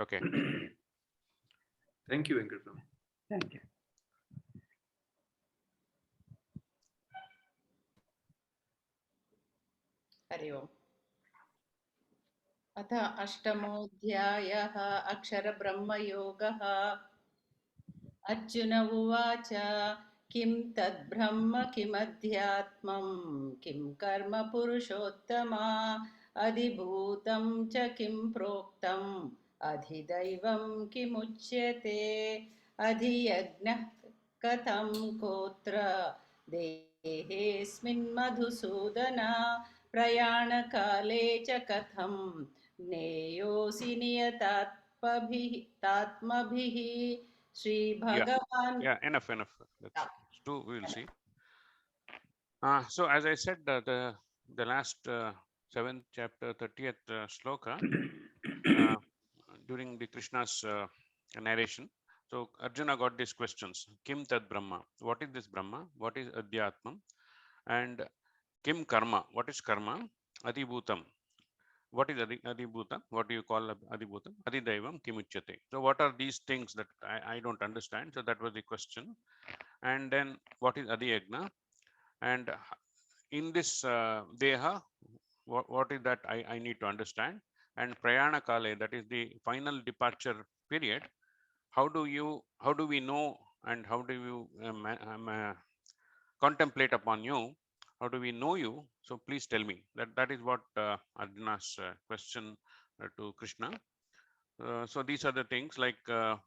Okay. Thank you, Venkatram. Thank you. Hari ओम्। अथ अष्टमोऽध्यायः अक्षरब्रह्मयोगः। अर्जुन उवाच किं तद्ब्रह्म किमध्यात्मं किं कर्म पुरुषोत्तमा अधिभूतं च किं प्रोक्तम् अधिदैवं किमुच्यते अधियज्ञः कथं कोत्र देहेऽस्मिन् मधुसूदन प्रयाणकाले च कथं ज्ञेयोऽसि नियतात्मभिः Sri Bhagavan. Yeah, enough. That's two. We will see. So as I said, the last 7th chapter, 30th shloka, during the Krishna's narration. So Arjuna got these questions: Kim Tad Brahma? What is this Brahma? What is Adhyatmam? And Kim Karma? What is Karma? Adibhutam. What is Adibhuta? What do you call Adibhutam? Adidaivam Kimuchyate. So what are these things that I don't understand? So that was the question. And then what is Adiyagna? And in this Deha, what is that I need to understand? And Prayana Kale, that is the final departure period. How do we know and how do you contemplate upon you? How do we know you? So please tell me. That is what Arjuna's question to Krishna. So these are the things like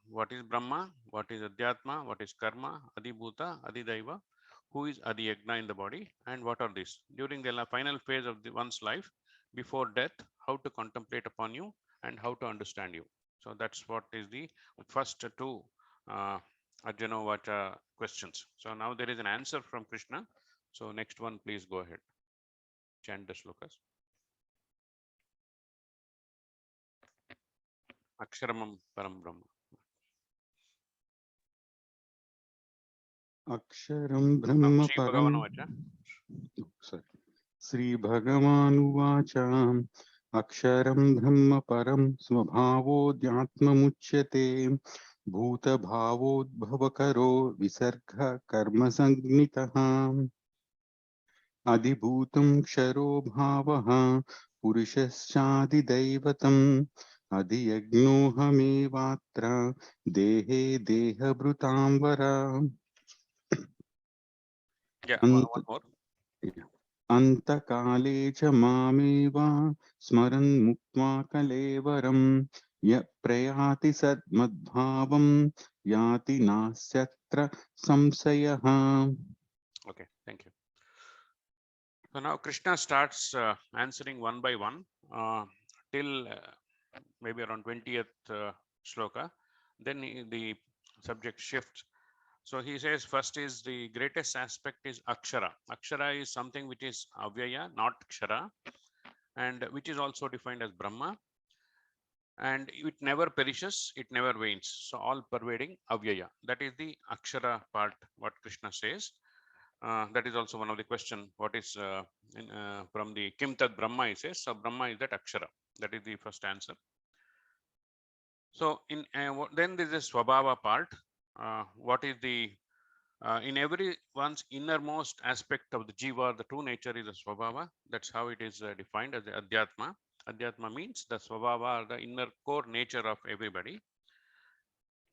what is Brahma, what is Adhyatma, what is Karma, Adibhuta, Adidaiva, who is Adiyagna in the body, and what are these? During the final phase of one's life, before death, how to contemplate upon you and how to understand you. So that's what is the first two Arjuna Vacha questions. So now there is an answer from Krishna. So next one, please go ahead. Chant the shlokas. Aksharamam Param Brahma. Aksharam Brahma Shri Param. Bhagavana Sorry. Sri Bhagavanuvacha Aksharam Brahma Param Svabhavodhyatmamuchyate Bhutabhavodbhavakaro Visarga Karma Sangnitaha Adibhutam Ksharo Bhavaha Purushaschaदिदैवतम् Adiyagnohamevatra Dehe Dehabrutam Vara. Yeah, one more. Antakale cha mameva smaran muktva kalevaram ya prayati sadmadbhavam yati nasyatra samsayaha. Okay, thank you. So now Krishna starts answering one by one till maybe around 20th shloka. Then the subject shifts. So he says first is the greatest aspect is Akshara. Akshara is something which is Avyaya, not Kshara, and which is also defined as Brahma. And it never perishes, it never wanes. So all pervading Avyaya. That is the Akshara part, what Krishna says. That is also one of the question. What is from the Kim Tad Brahma, he says. So Brahma is that Akshara. That is the first answer. So in then there is a Swabhava part. What is the in every one's innermost aspect of the Jiva, the true nature is a Swabhava. That's how it is defined as the Adhyatma. Adhyatma means the Swabhava, the inner core nature of everybody.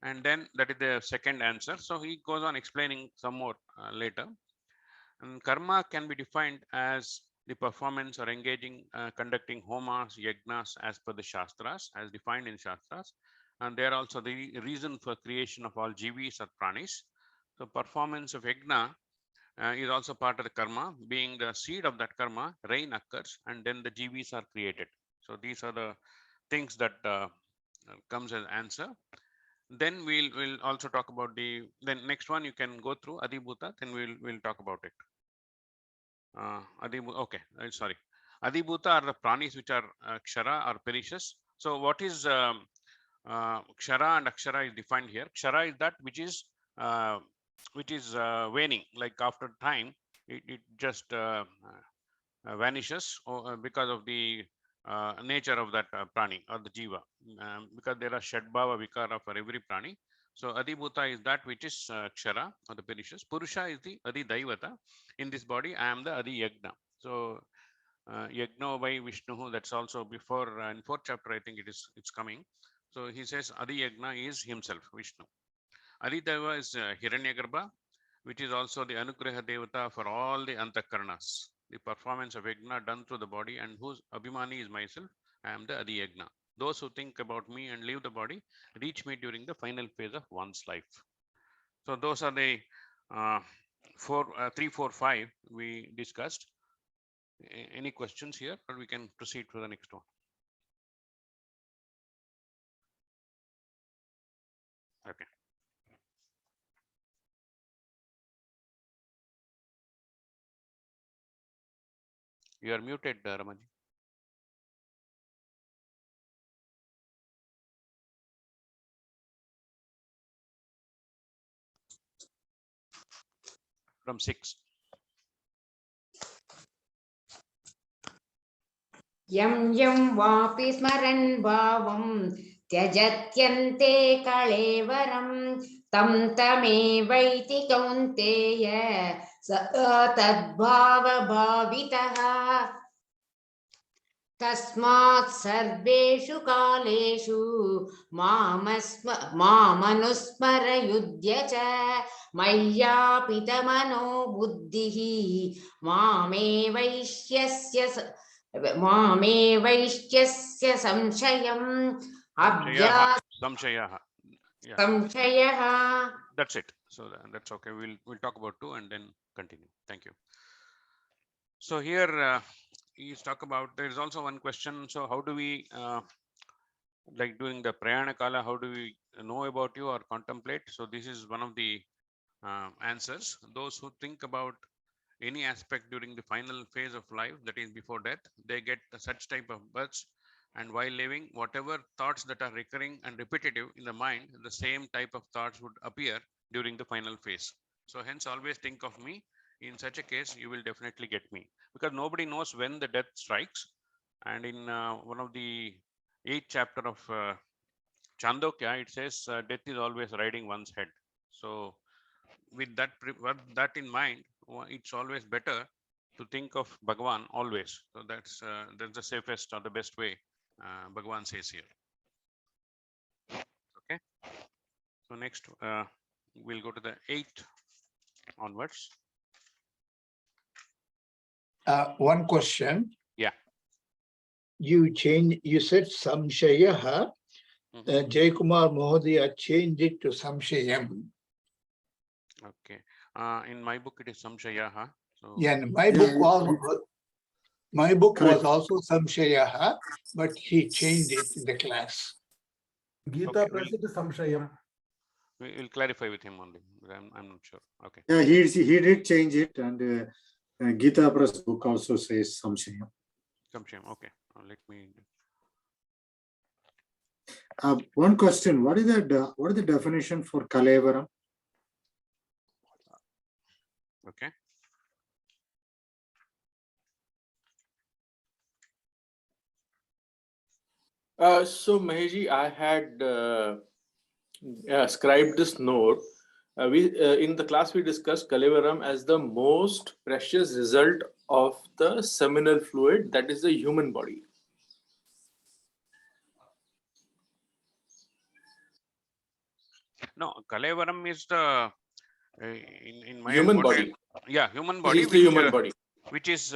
And then that is the second answer. So he goes on explaining some more later. And karma can be defined as the performance or engaging, conducting homas, yagnas as per the Shastras, as defined in Shastras. And they are also the reason for creation of all jivis or pranis. So performance of yagna is also part of the karma. Being the seed of that karma, rain occurs and then the jivis are created. So these are the things that comes as answer. Then we'll also talk about the then next one you can go through Adibhuta. Then we'll talk about it. Okay, sorry. Adibhuta are the pranis which are Kshara or perishous. So what is Kshara and Akshara is defined here. Kshara is that which is waning, like after time it just vanishes because of the nature of that prani or the jiva, because there are shadbhava vikara for every prani. So Adibhuta is that which is Kshara or the perishous. Purusha is the Adi Daivata. In this body, I am the Adi Yagna. So Yagna by Vishnu, that's also before in 4th chapter, I think it's coming. So he says Adi Yagna is himself, Vishnu. Adi Daiva is Hiranyagarbha, which is also the Anugraha Devata for all the Antakaranas. The performance of Yagna done through the body, and whose Abhimani is myself, I am the Adi Yagna. Those who think about me and leave the body reach me during the final phase of one's life. So those are the 3, 4, 5 we discussed. Any questions here, or we can proceed to the next one? Okay. You are muted, Ramaji. From 6. यं यं वापि स्मरन् भावं त्यजत्यन्ते कळेवरं तं तमेवैति कौन्तेय सदा तद्भावभावितः तस्मात् सर्वेषु कालेषु मामनुस्मरयुध्य च मय्यापितमनो बुद्धिः मामेवैष्यस्य संशयम् Samshayaha. Yeah. संशयः. That's it. So that's okay. We'll talk about 2 and then continue. Thank you. So here he's talk about, there is also one question. So how do we like during the prayana kala, how do we know about you or contemplate? So this is one of the answers. Those who think about any aspect during the final phase of life, that is before death, they get such type of births, and while living, whatever thoughts that are recurring and repetitive in the mind, the same type of thoughts would appear during the final phase. So hence always think of me. In such a case, you will definitely get me, because nobody knows when the death strikes. And in one of the 8th chapter of Chandogya, it says death is always riding one's head. So with that in mind, it's always better to think of Bhagavan always. So that's the safest or the best way, Bhagavan says here. Okay. So next we'll go to the 8th onwards. One question. Yeah. You said Samshayaha. Jaykumar Mohodaya changed it to Samshayam. Okay. In my book, it is Samshayaha. So Yeah, my book was also Samshayaha, but he changed it in the class. Gita Press is Samshayam. We'll clarify with him only. I'm not sure. Okay. Yeah, he did change it, and Gita Press book also says Samshayam. Samshayam. Okay. Let me. One question: what is the definition for Kalevaram? Okay. So Maheji, I had scribed this note. In the class we discussed Kalevaram as the most precious result of the seminal fluid, that is the human body. No, Kalevaram is the in my human body. Human body. It's the human body. Which is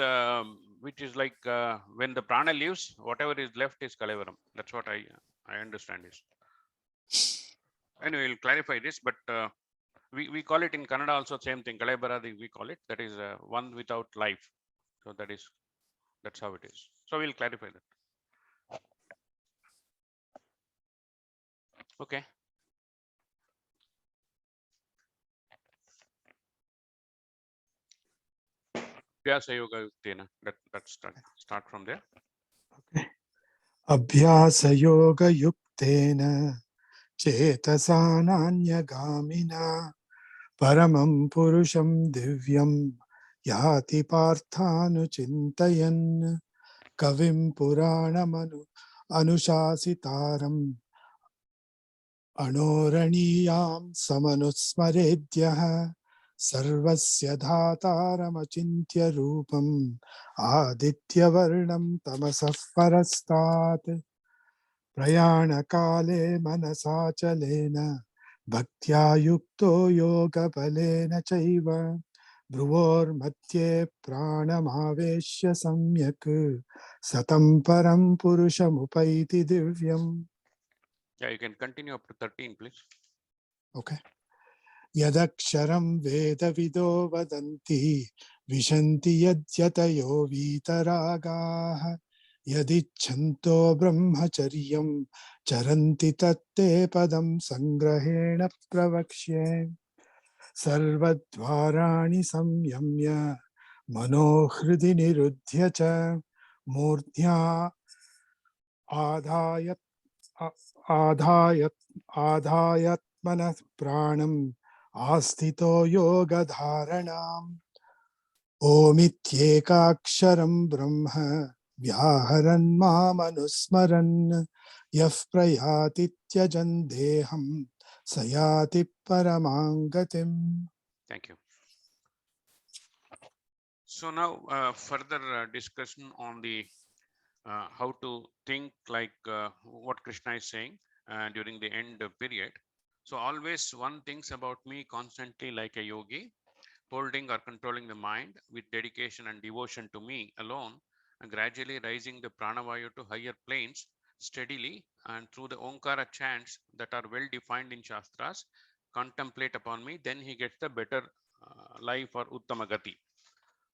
like when the prana leaves, whatever is left is Kalevaram. That's what I understand is. Anyway, we'll clarify this, but we call it in Kannada also same thing. Kalebaradi we call it. That is one without life. So that's how it is. So we'll clarify that. Okay. Abhyasa yoga yuktena. Let's start from there. Okay. Abhyasa yoga yuktena chetasa nanya-gamina paramam purusham divyam yati parthanu chintayan कविं पुराणमनु अनुशासितारम् अणोरणीयां समनुस्मरेद्यः सर्वस्य धातारमचिन्त्य रूपम् आदित्यवर्णं तमसः परस्तात् प्रयाणकाले मनसाचलेन भक्त्या युक्तो योगबलेन चैव भ्रुवोर्मध्ये प्राणमावेश्य सम्यक् सतं परं पुरुषमुपैति दिव्यम्. Yeah, you can continue up to 13, please. Okay. यदक्षरं वेदविदो वदन्ति विशन्ति यद्यतयो वीतरागाः यदिच्छन्तो ब्रह्मचर्यं चरन्ति तत्ते पदं संग्रहेण प्रवक्ष्ये. सर्वद्वाराणि संयम्य मनोहृदि निरुध्य च मूर्ध्या आधायत्मनः प्राणम् आस्थितो योगधारणाम् ओमित्येकाक्षरं ब्रह्म व्याहरन् मामनुस्मरन् यः प्रयाति त्यजन् देहं स याति परमां गतिम्. Thank you. So now further discussion on the how to think like what Krishna is saying during the end period. So always one thinks about me constantly like a yogi, holding or controlling the mind with dedication and devotion to me alone, and gradually raising the pranavayu to higher planes steadily and through the Omkara chants that are well defined in Shastras, contemplate upon me, then he gets the better life or Uttamagati.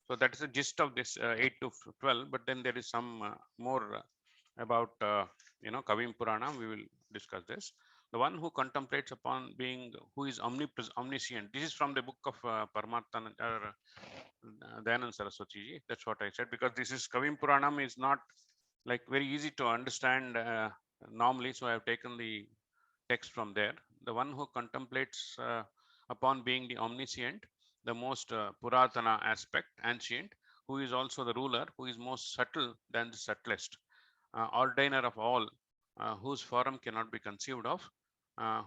So that is the gist of this 8 to 12, but then there is some more about, Kavim Purana. We will discuss this. The one who contemplates upon being, who is omniscient. This is from the book of Paramartha Dayanand Saraswati ji. That's what I said, because this is Kavim Puranam is not like very easy to understand normally. So I have taken the text from there. The one who contemplates upon being the omniscient, the most Puratana aspect, ancient, who is also the ruler, who is most subtle than the subtlest, ordainer of all, whose form cannot be conceived of,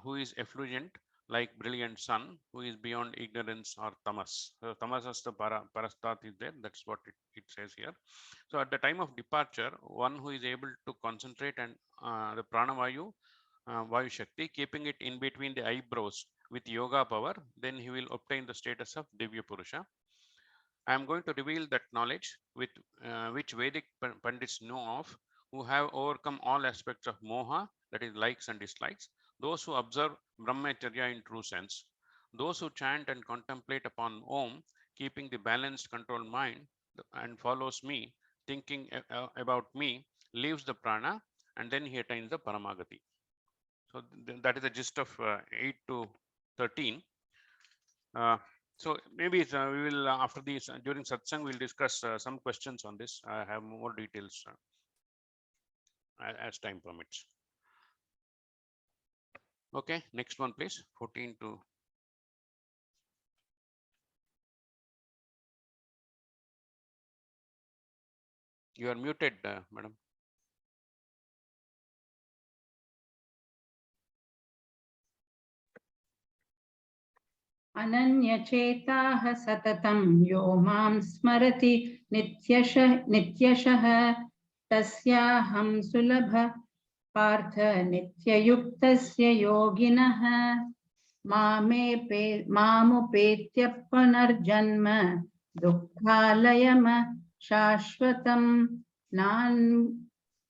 who is effulgent like brilliant sun, who is beyond ignorance or tamas. So tamas as the parastat is there. That's what it says here. So at the time of departure, one who is able to concentrate and the pranavayu, Vayu Shakti, keeping it in between the eyebrows with yoga power, then he will obtain the status of Divya Purusha. I am going to reveal that knowledge with which Vedic Pandits know of, who have overcome all aspects of moha, that is likes and dislikes, those who observe Brahmacharya in true sense, those who chant and contemplate upon Om, keeping the balanced controlled mind and follows me, thinking about me, leaves the prana, and then he attains the Paramagati. So that is the gist of 8 to 13. So maybe we will after this during satsang we'll discuss some questions on this. I have more details as time permits. Okay, next one please. 14 to. You are muted, madam. अनन्यचेताः सततं यो मां स्मरति नित्यशः तस्याहं सुलभ पार्थ नित्ययुक्तस्य योगिनः मामुपेत्य पुनर्जन्म दुःखालयम शाश्वतं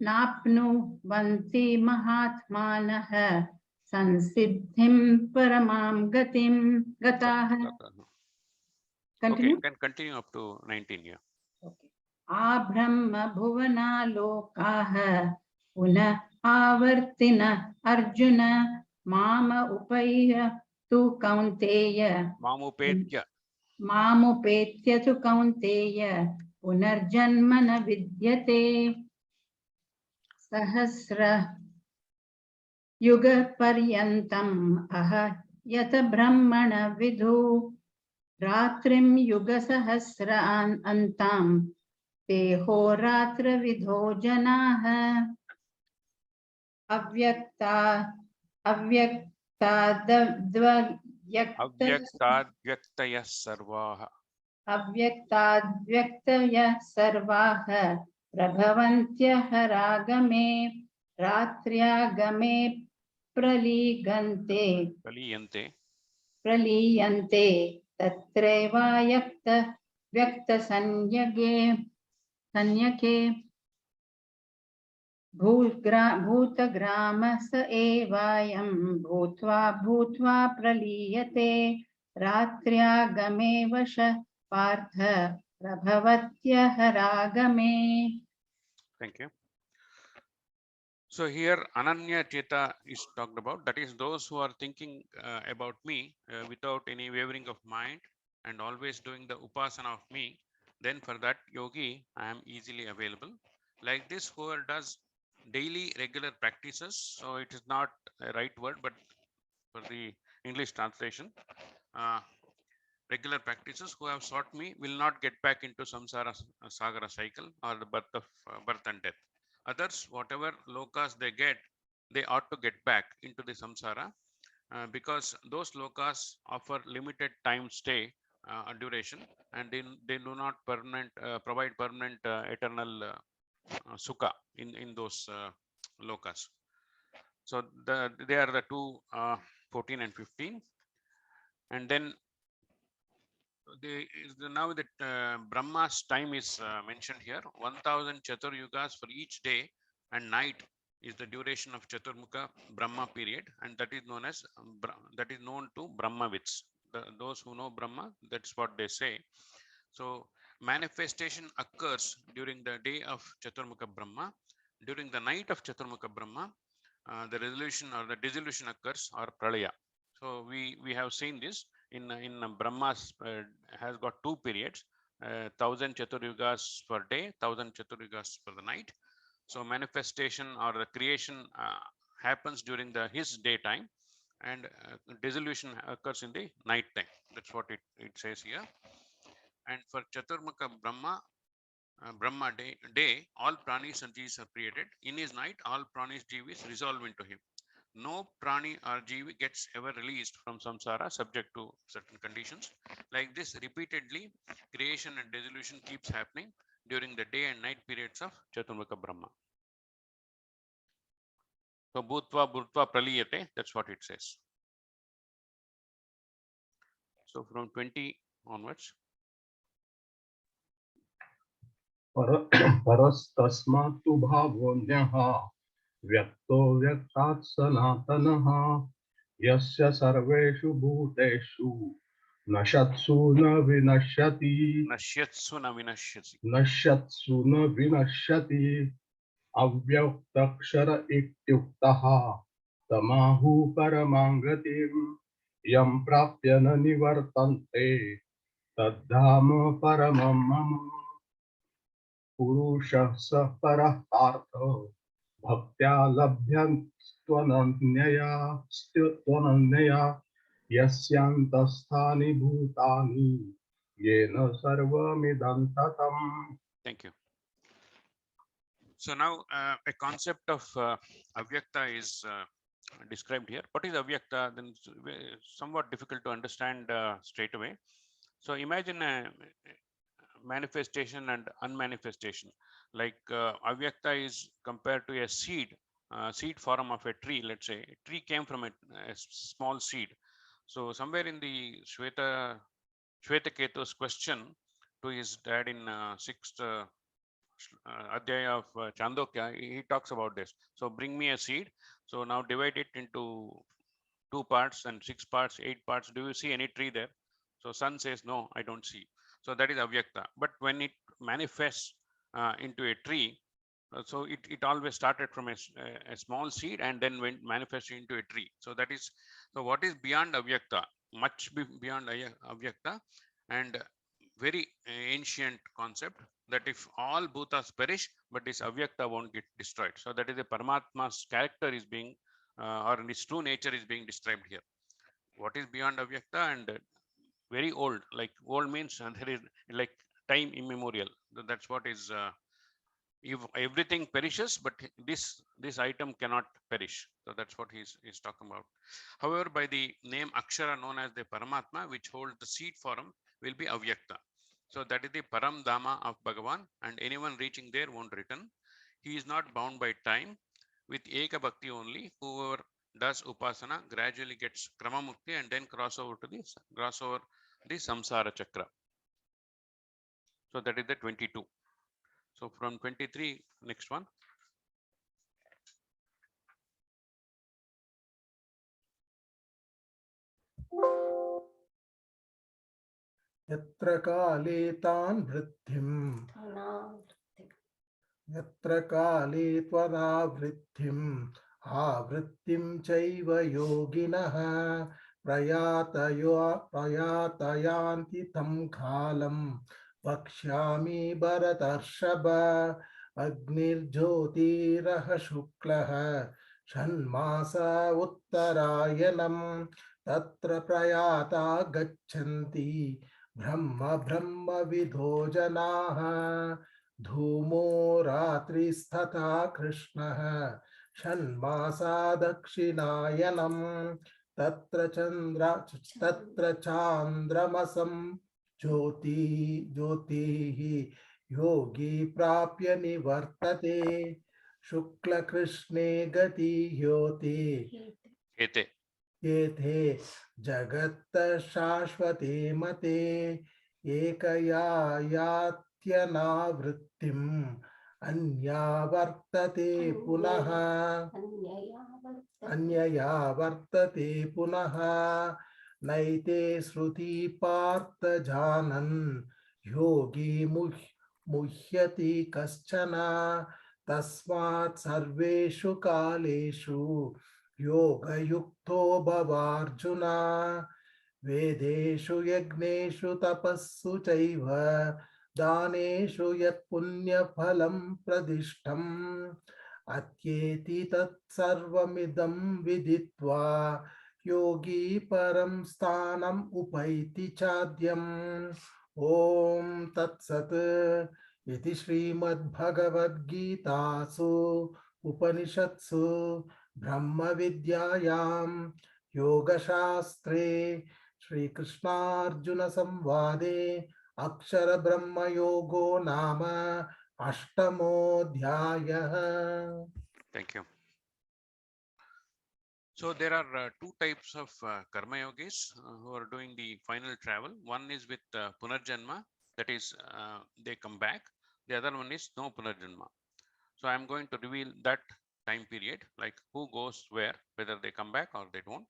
नाप्नुवन्ति महात्मानः संसिद्धिं परमां गतिं गताः. Okay, you can continue up to 19 here. Okay. आब्रह्म भुवनालोकाः पुनः आवर्तिन अर्जुन माम उपैय तु कौन्तेय मामुपेत्य तु कौन्तेय पुनर्जन्म न विद्यते सहस्र युग पर्यन्तम् अह यत ब्रह्मण विदु रात्रिं युग सहस्र अन्तां ते होरात्रविधो जनाः अव्यक्ता अव्यक्ताद्व्यक्त Avyaktadyaktayaः sarvaः. अव्यक्ताद्व्यक्तयः सर्वाः प्रभवन्त्यः रागमे रात्र्यागमे प्रलीगन्ते Kaliyante. प्रलीयन्ते तत्रैवायक्त व्यक्तसंज्ञके संज्ञके भूतग्रामः स एवायं भूत्वा भूत्वा प्रलीयते रात्र्यागमे वश Partha प्रभवत्यः रागमे. Thank you. So here Ananya Cheta is talked about. That is those who are thinking about me without any wavering of mind and always doing the upasana of me. Then for that yogi, I am easily available. Like this, whoever does daily regular practices. So it is not a right word, but for the English translation, uh, regular practices who have sought me will not get back into samsara sagara cycle or the birth of birth and death. Others, whatever lokas they get, they ought to get back into the samsara because those lokas offer limited time stay duration, and they do not permanent provide permanent eternal sukha in those lokas. So they are the two 14 and 15, and then now that Brahma's time is mentioned here. 1000 Chatur Yugas for each day and night is the duration of Chaturmukha Brahma period, and that is known as that is known to Brahmavits. Those who know Brahma, that's what they say. So manifestation occurs during the day of Chaturmukha Brahma. During the night of Chaturmukha Brahma, the resolution or the dissolution occurs or pralaya. So we have seen this in Brahma's has got two periods, 1000 Chaturyugas per day, 1000 Chaturyugas for the night. So manifestation or the creation happens during his daytime, and dissolution occurs in the night time. That's what it says here. And for Chaturmukha Brahma day, all pranis and jivas are created. In his night, all pranis jivis resolve into him. No prani or jivi gets ever released from samsara subject to certain conditions. Like this, repeatedly, creation and dissolution keeps happening during the day and night periods of Chaturmukha Brahma. So, bhutva bhutva praliyate, that's what it says. So, from 20 onwards. परस्तस्मात्तु भावोऽन्यः व्यक्तो व्यक्तात् सनातनः यस्य सर्वेषु भूतेषु नश्यत्सु न विनश्यति Nashyatsu na vinashyasi. नश्यत्सु न विनश्यति अव्यक्तक्षर इत्युक्तः तमाहु परमां गतिम् यं प्राप्य न निवर्तन्ते तद्धाम परमं मम पुरुषः स परः पार्थ भक्त्या लभ्यन्त्वनन्यया यस्यान्तस्थानि भूतानि येन सर्वमिदं ततम्. Thank you. So now a concept of avyakta is described here. What is avyakta? Then it's somewhat difficult to understand straight away. So imagine a manifestation and unmanifestation. Like avyakta is compared to a seed form of a tree. Let's say a tree came from a small seed. So somewhere in the Shvetaketo's question to his dad in 6th adhyaya of Chandogya, he talks about this. So bring me a seed. So now divide it into 2 parts and 6 parts, 8 parts. Do you see any tree there? So son says, no, I don't see. So that is avyakta. But when it manifests into a tree, so it always started from a small seed and then went manifested into a tree. So that is, so what is beyond avyakta? Much beyond avyakta, and very ancient concept that if all bhutas perish, but this avyakta won't get destroyed. So that is the Paramatma's character is being, or his true nature is being described here. What is beyond avyakta and very old, like old means there is like time immemorial. That's what is, if everything perishes, but this item cannot perish. So that's what he's talking about. However, by the name Akshara known as the Paramatma, which holds the seed form, will be Avyakta. So that is the Param Dhamma of Bhagavan, and anyone reaching there won't return. He is not bound by time. With Eka Bhakti only, whoever does Upasana gradually gets Krama Mukti and then cross over the Samsara Chakra. So that is the 22. So from 23, next one. यत्र काले तान् वृद्धिम् यत्र काले त्वदावृत्तिम् आवृत्तिं चैव योगिनः प्रयातयान्ति तं कालं वक्ष्यामि भरतर्षभ अग्निर्ज्योतिरः शुक्लः षण्मास उत्तरायणं तत्र प्रयाता गच्छन्ति ब्रह्मविदो जनाः धूमो रात्रिस्तथा कृष्णः षण्मासा दक्षिणायनं तत्र चान्द्रमसं ज्योतिः योगी प्राप्य निवर्तते शुक्लकृष्णे गति ह्योति एते जगत् शाश्वते मते एकया यात्यनावृत्तिम् अन्या वर्तते पुनः नैते श्रुति पार्थ जानन् योगी मुह्यति कश्चन तस्मात् सर्वेषु कालेषु योगयुक्तो भवार्जुन वेदेषु यज्ञेषु तपस्सु चैव दानेषु यत् पुण्यफलं प्रदिष्टम् अत्येति तत्सर्वमिदं विदित्वा योगी परं स्थानम् उपैति चाद्यम् ॐ तत्सत् इति श्रीमद्भगवद्गीतासु उपनिषत्सु ब्रह्मविद्यायां योगशास्त्रे श्रीकृष्णार्जुन संवादे अक्षर ब्रह्म योगो नाम अष्टमोऽध्यायः. Thank you. So there are two types of karma yogis who are doing the final travel. One is with punarjanma, that is they come back. The other one is no punarjanma. So I am going to reveal that time period, like who goes where, whether they come back or they don't.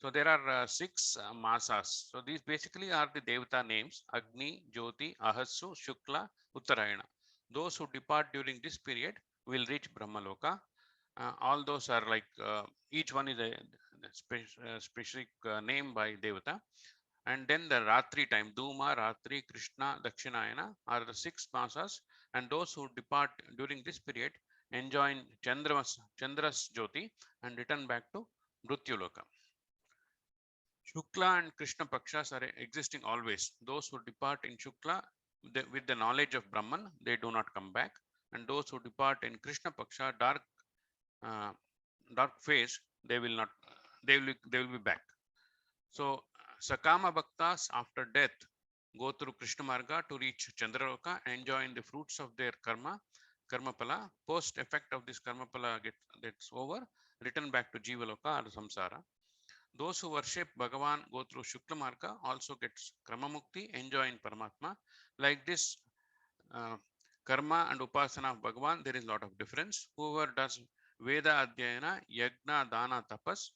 So there are 6 masas. So these basically are the devata names: Agni, Jyoti, Ahassu, Shukla, Uttarayana. Those who depart during this period will reach Brahmaloka. All those are like each one is a specific name by devata. And then the Ratri time, Duma, Ratri, Krishna, Dakshinayana are the 6 masas, and those who depart during this period enjoy Chandra's Jyoti and return back to Mrityuloka. Shukla and Krishna Pakshas are existing always. Those who depart in Shukla with the knowledge of Brahman, they do not come back. And those who depart in Krishna Paksha, dark phase, they will be back. So Sakama Bhaktas after death go through Krishna Marga to reach Chandraloka, enjoying the fruits of their karma pala. Post effect of this karma pala gets over, return back to Jivaloka or Samsara. Those who worship Bhagavan go through Shukla Marga, also gets Krama Mukti, enjoying Paramatma. Like this karma and upasana of Bhagavan, there is a lot of difference. Whoever does Veda Adhyayana, Yagna, Dana, Tapas,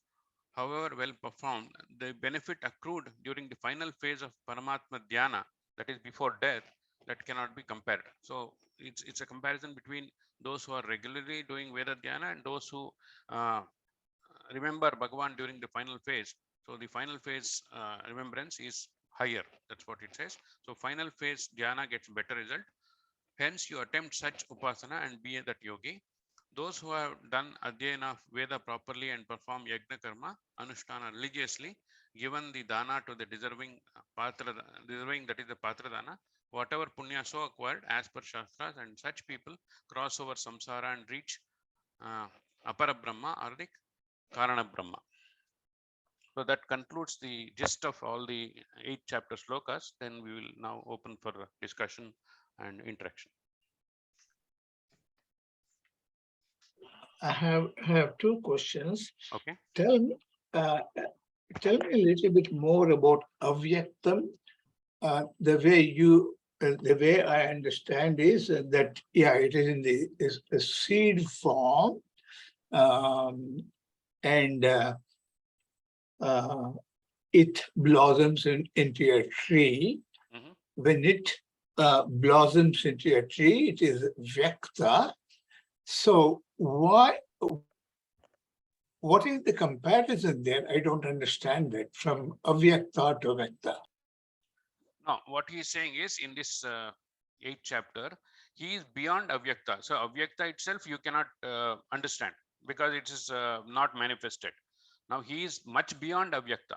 however well performed, the benefit accrued during the final phase of Paramatma Dhyana, that is before death, that cannot be compared. So it's a comparison between those who are regularly doing Veda Dhyana and those who remember Bhagavan during the final phase. So the final phase remembrance is higher. That's what it says. So final phase dhyana gets better result. Hence you attempt such upasana and be that yogi. Those who have done adhyayana of Veda properly and perform yajna karma, anushtana religiously, given the dana to the deserving that is the patra dana, whatever punya so acquired as per Shastras, and such people cross over samsara and reach Apara Brahma or the Karana Brahma. So that concludes the gist of all the 8 chapter slokas. Then we will now open for discussion and interaction. I have two questions. Okay. Tell me a little bit more about avyaktam. The way I understand is that it is in the seed form, and it blossoms into a tree. Mhm. When it blossoms into a tree, it is vyakta. So what is the comparison there? I don't understand that from avyakta to vyakta. Now, what he is saying is in this 8th chapter, he is beyond avyakta. So avyakta itself you cannot understand because it is not manifested. Now he is much beyond avyakta.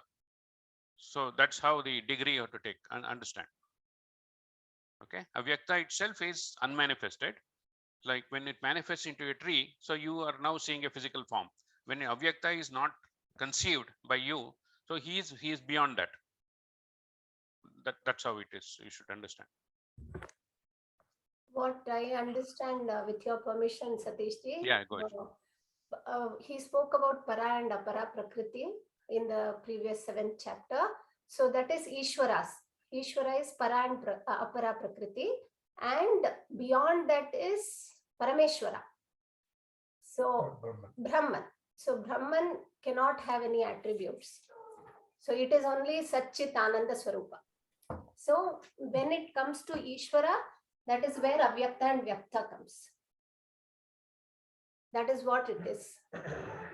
So that's how the degree you have to take and understand. Okay, avyakta itself is unmanifested. Like when it manifests into a tree, so you are now seeing a physical form. When avyakta is not conceived by you, so he is beyond that. That's how it is. You should understand. What I understand, with your permission, Satish ji. Yeah, go ahead. He spoke about para and apara prakriti in the previous 7th chapter. So that is Ishwaras. Ishwara is para and apara prakriti, and beyond that is Parameshwara. So Brahman. So Brahman cannot have any attributes. So it is only Satchit Ananda Swarupa. So when it comes to Ishvara, that is where avyakta and vyakta comes. That is what it is.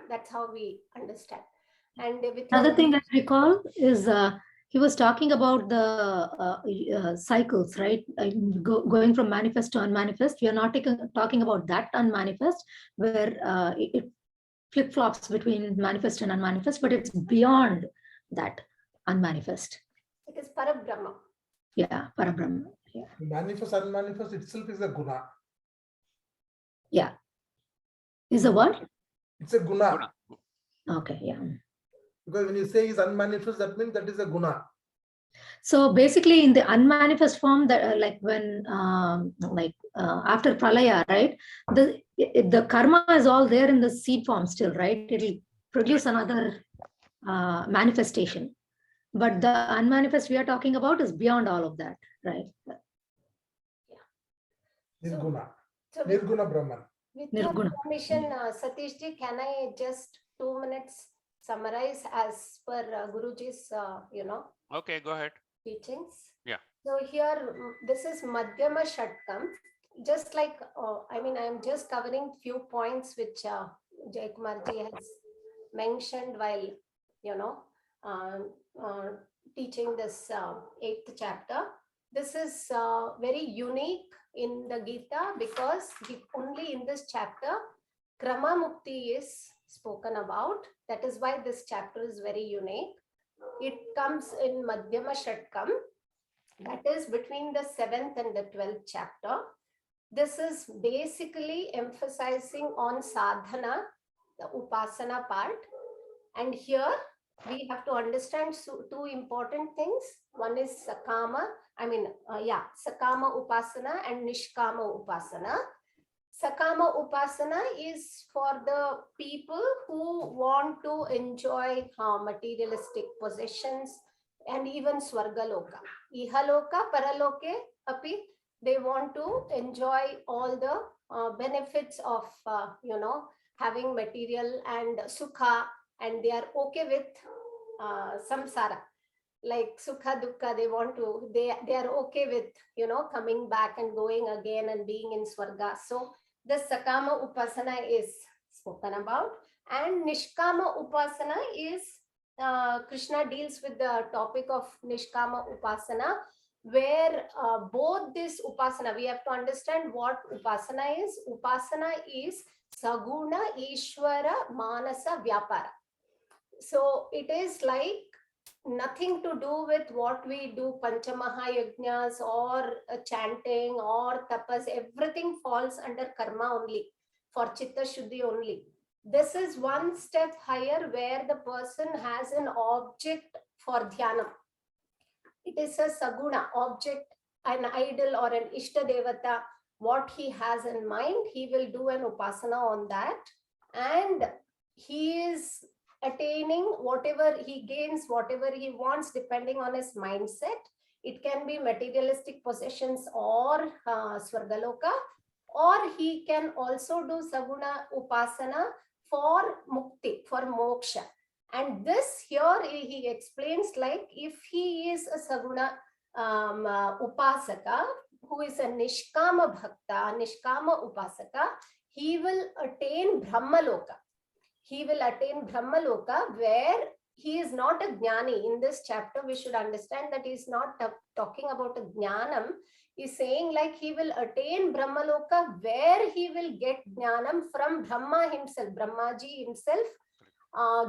That's how we understand. And with another thing I recall is he was talking about the cycles, right? Going from manifest to unmanifest. We are not talking about that unmanifest where it flip-flops between manifest and unmanifest, but it's beyond that unmanifest. It is Parabrahma. Yeah, Parabrahma. Yeah. Manifest, unmanifest itself is a guna. Yeah. Is a what? It's a guna. Okay, yeah. Because when you say is unmanifest, that means that is a guna. So basically in the unmanifest form, that like when after pralaya, right, the karma is all there in the seed form still, right? It will produce another manifestation, but the unmanifest we are talking about is beyond all of that, right? Nirguna. So Nirguna Brahman. with your permission, Satish ji, can I just 2 minutes summarize as per Guruji's, Okay, go ahead. teachings? Yeah. So here, this is Madhyama Shatkam. Just like, I'm just covering few points which Jaykumar ji has mentioned while, teaching this 8th chapter. This is very unique in the Gita because only in this chapter, Krama Mukti is spoken about. That is why this chapter is very unique. It comes in Madhyama Shatkam, that is between the 7th and the 12th chapter. This is basically emphasizing on sadhana, the upasana part. And here we have to understand two important things. One is sakama, sakama upasana and nishkama upasana. Sakama upasana is for the people who want to enjoy materialistic possessions and even swargaloka. Ihaloka, paraloke, api, they want to enjoy all the benefits of, having material and sukha, and they are okay with samsara. Like sukha dukkha, they are okay with, coming back and going again and being in swarga. So the sakama upasana is spoken about, and nishkama upasana is Krishna deals with the topic of nishkama upasana, where both this upasana, we have to understand what upasana is. Upasana is saguna ishvara manasa vyapara. So it is like nothing to do with what we do, Panchamahayajnas or chanting or tapas. Everything falls under karma only, for Chitta Shuddhi only. This is one step higher where the person has an object for dhyanam. It is a saguna object, an idol or an Ishta Devata. What he has in mind, he will do an upasana on that. And he is attaining whatever he gains, whatever he wants, depending on his mindset. It can be materialistic possessions or Swargaloka, or he can also do Saguna Upasana for Mukti, for Moksha. And this here he explains, like if he is a Saguna Upasaka, who is a Nishkama Bhakta, Nishkama Upasaka, he will attain Brahmaloka. He will attain Brahmaloka, where he is not a Jnani. In this chapter, we should understand that he is not talking about a Jnanam. He's saying like he will attain Brahmaloka, where he will get Jnanam from Brahma himself. Brahmaji himself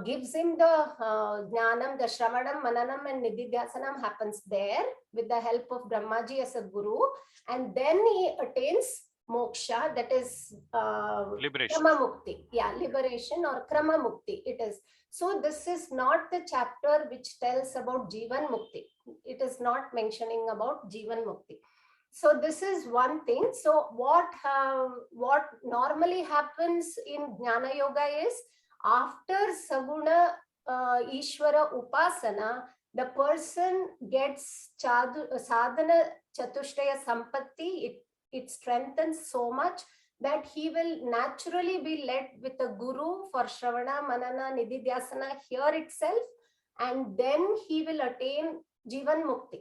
gives him the Jnanam, the Shravanam, Mananam and Nididhyasanam happens there with the help of Brahmaji as a guru. And then he attains moksha, that is Liberation. Krama Mukti. Yeah, liberation or Krama Mukti it is. So this is not the chapter which tells about Jivan Mukti. It is not mentioning about Jivan Mukti. So this is one thing. So what normally happens in Jnana Yoga is, after Saguna Ishvara Upasana, the person gets sadhana chatushtaya sampatti. It strengthens so much that he will naturally be led with a guru for Shravana, Manana, Nididhyasana here itself, and then he will attain Jivan Mukti.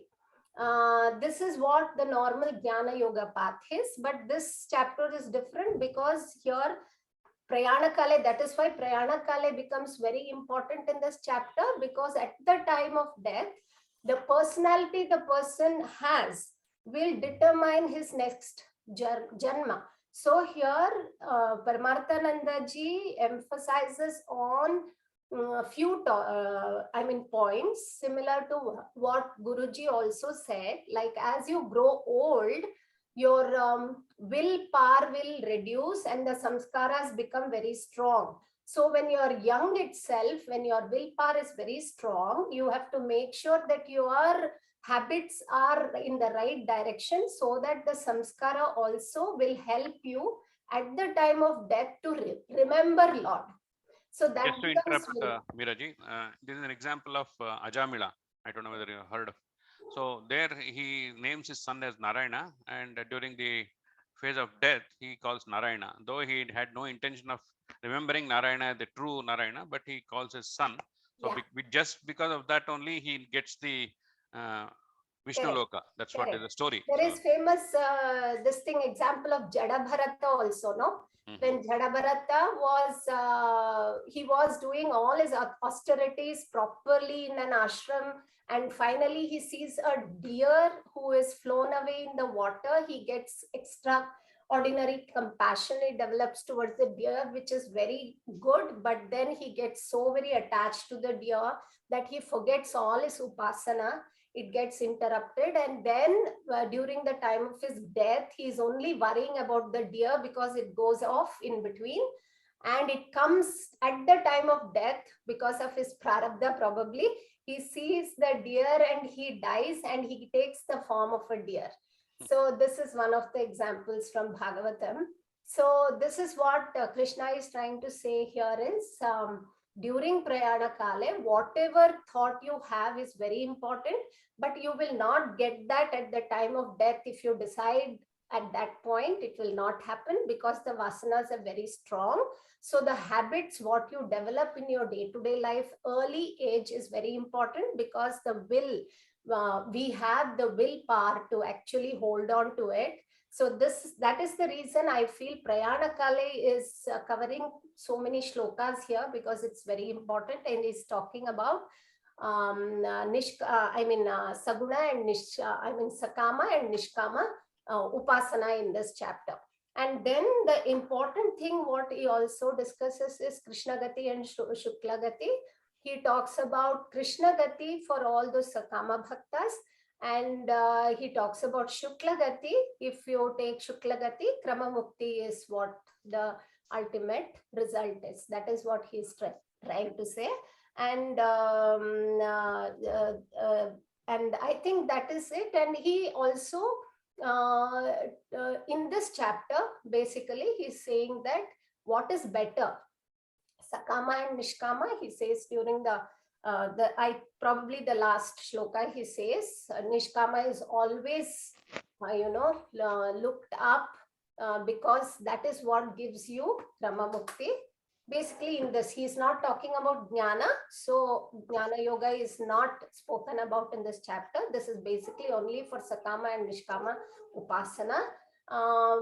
This is what the normal Jnana Yoga path is, but this chapter is different because here Prayana Kale, that is why Prayana Kale becomes very important in this chapter, because at the time of death, the personality the person has will determine his next janma. So here Paramarthananda ji emphasizes on a few points similar to what Guruji also said, like as you grow old, your willpower will reduce and the samskaras become very strong. So when you are young itself, when your willpower is very strong, you have to make sure that your habits are in the right direction, so that the samskara also will help you at the time of death to remember Lord. So that just to interrupt, Meeraji, this is an example of Ajamila. I don't know whether you have heard of. So there he names his son as Narayana, and during the phase of death, he calls Narayana, though he had no intention of remembering Narayana, the true Narayana, but he calls his son. So just because of that only, he gets the Vishnu Loka. That's what is the story. There is famous this thing example of Jada Bharata also, no? When Jada Bharata was, he was doing all his austerities properly in an ashram, and finally he sees a deer who is flown away in the water. He gets extraordinary compassion. He develops towards the deer, which is very good, but then he gets so very attached to the deer that he forgets all his upasana. It gets interrupted, and then during the time of his death, he is only worrying about the deer because it goes off in between, and it comes at the time of death because of his prarabdha probably. He sees the deer and he dies, and he takes the form of a deer. So this is one of the examples from Bhagavatam. So this is what Krishna is trying to say here is, during Prayana Kale, whatever thought you have is very important, but you will not get that at the time of death. If you decide at that point, it will not happen because the vasanas are very strong. So the habits, what you develop in your day-to-day life, early age is very important, because the will, we have the willpower to actually hold on to it. So that is the reason I feel Prayana Kale is covering so many shlokas here, because it's very important, and is talking about Saguna and Sakama and Nishkama Upasana in this chapter. And then the important thing what he also discusses is Krishna Gati and Shukla Gati. he talks about Krishna Gati for all those Sakama Bhaktas. And he talks about Shukla Gati. If you take Shukla Gati, Krama Mukti is what the ultimate result is. That is what he's trying to say. And and I think that is it. And he also in this chapter, basically, he's saying that what is better, Sakama and Nishkama. He says during the probably the last shloka, he says Nishkama is always looked up because that is what gives you Krama Mukti. Basically, in this, he's not talking about Jnana. So Jnana Yoga is not spoken about in this chapter. This is basically only for Sakama and Nishkama Upasana.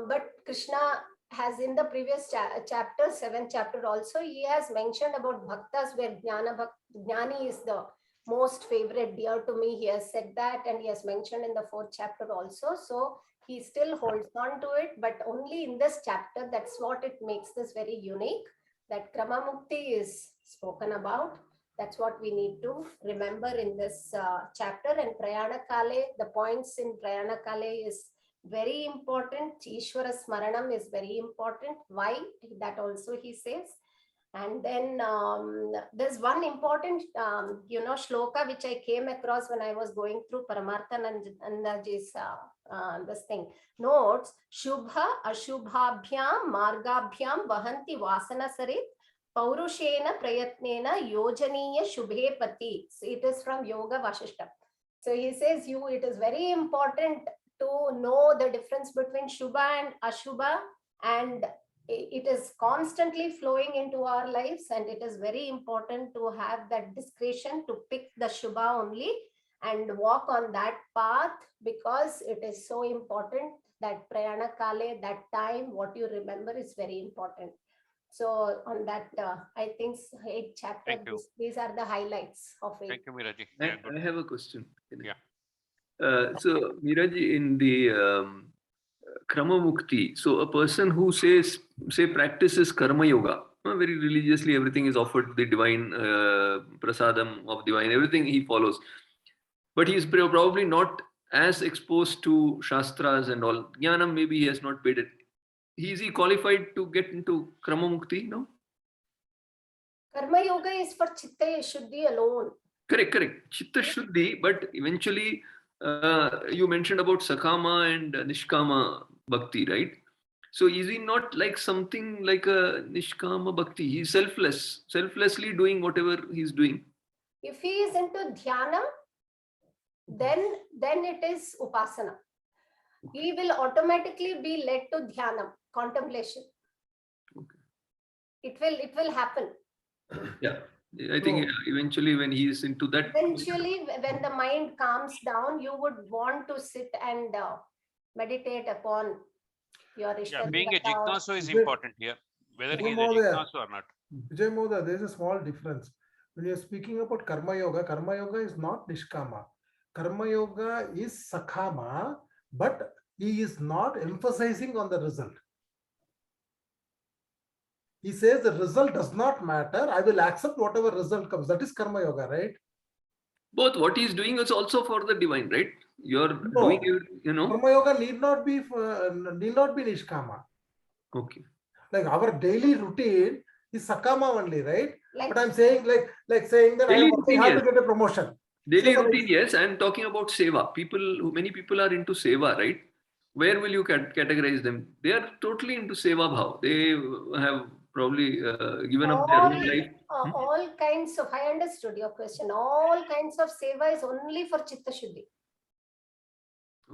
But Krishna has in the previous chapter, 7th chapter also, he has mentioned about Bhaktas where Jnani is the most favorite, dear to me. He has said that, and he has mentioned in the 4th chapter also. So he still holds on to it, but only in this chapter. That's what it makes this very unique, that Krama Mukti is spoken about. That's what we need to remember in this chapter. And Prayana Kale, the points in Prayana Kale is very important. Ishvara Smaranam is very important. Why? That also he says. And then there's one important, shloka which I came across when I was going through Paramarthanandaji's this thing. Notes, Shubha Ashubhabhyam Margabhyam Vahanti Vasana Sarit Paurushena Prayatnena Yojaniya Shubhe Pati. So it is from Yoga Vashishta. So he says it is very important to know the difference between Shubha and Ashubha, and it is constantly flowing into our lives, and it is very important to have that discretion to pick the Shubha only and walk on that path, because it is so important that Prayana Kale, that time, what you remember is very important. So on that, I think 8th chapter, these are the highlights of it. Thank you, Meeraji. I have a question. Yeah. So Meeraji, in the Krama Mukti, so a person who practices Karma Yoga, very religiously, everything is offered the divine, prasadam of divine, everything he follows. But he is probably not as exposed to Shastras and all. Jnanam, maybe he has not paid it. Is he qualified to get into Krama Mukti? No? Karma Yoga is for Chitta Shuddhi alone. Correct. Chitta Shuddhi, but eventually you mentioned about Sakama and Nishkama Bhakti, right? So is he not like something like a Nishkama Bhakti? He's selflessly doing whatever he's doing. If he is into Dhyanam, then it is Upasana. He will automatically be led to Dhyanam, contemplation. Okay. It will happen. Yeah. I think eventually when he is into that. Eventually, when the mind calms down, you would want to sit and meditate upon your Ishta. Yeah, being a Jignasu is important here, whether he is a Jignasu or not. Vijay Moda, there is a small difference. When you are speaking about Karma Yoga is not Nishkama. Karma Yoga is Sakama, but he is not emphasizing on the result. He says the result does not matter. I will accept whatever result comes. That is Karma Yoga, right? Both what he is doing is also for the divine, right? You're doing it, Karma Yoga need not be Nishkama. Okay. Like our daily routine is Sakama only, right? But I'm saying like saying that I am working hard to get a promotion. Daily routine, yes. I'm talking about seva. Many people are into seva, right? Where will you categorize them? They are totally into seva bhav. They have probably given up their own life. All kinds of, I understood your question. All kinds of seva is only for Chitta Shuddhi.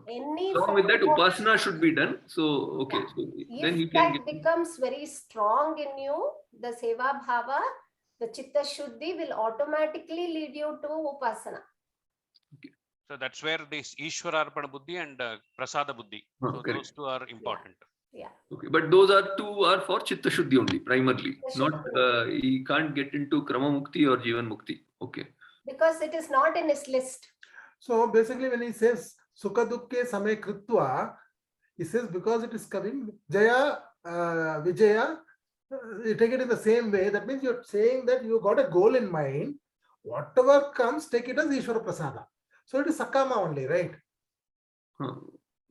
Along with that, upasana should be done. So, okay. Yeah. So if then you that can becomes very strong in you, the seva bhava, the Chitta Shuddhi will automatically lead you to upasana. Okay. So that's where this Ishwararpana Buddhi and Prasada Buddhi. So those two are important. Yeah. Okay, but those two are for Chitta Shuddhi only, primarily. Not he can't get into Krama Mukti or Jivan Mukti. Okay. Because it is not in his list. So basically, when he says Sukha Dukke Same Kritva, he says because it is coming Jaya Vijaya, you take it in the same way. That means you're saying that you got a goal in mind. Whatever comes, take it as Ishvara Prasada. So it is Sakama only, right?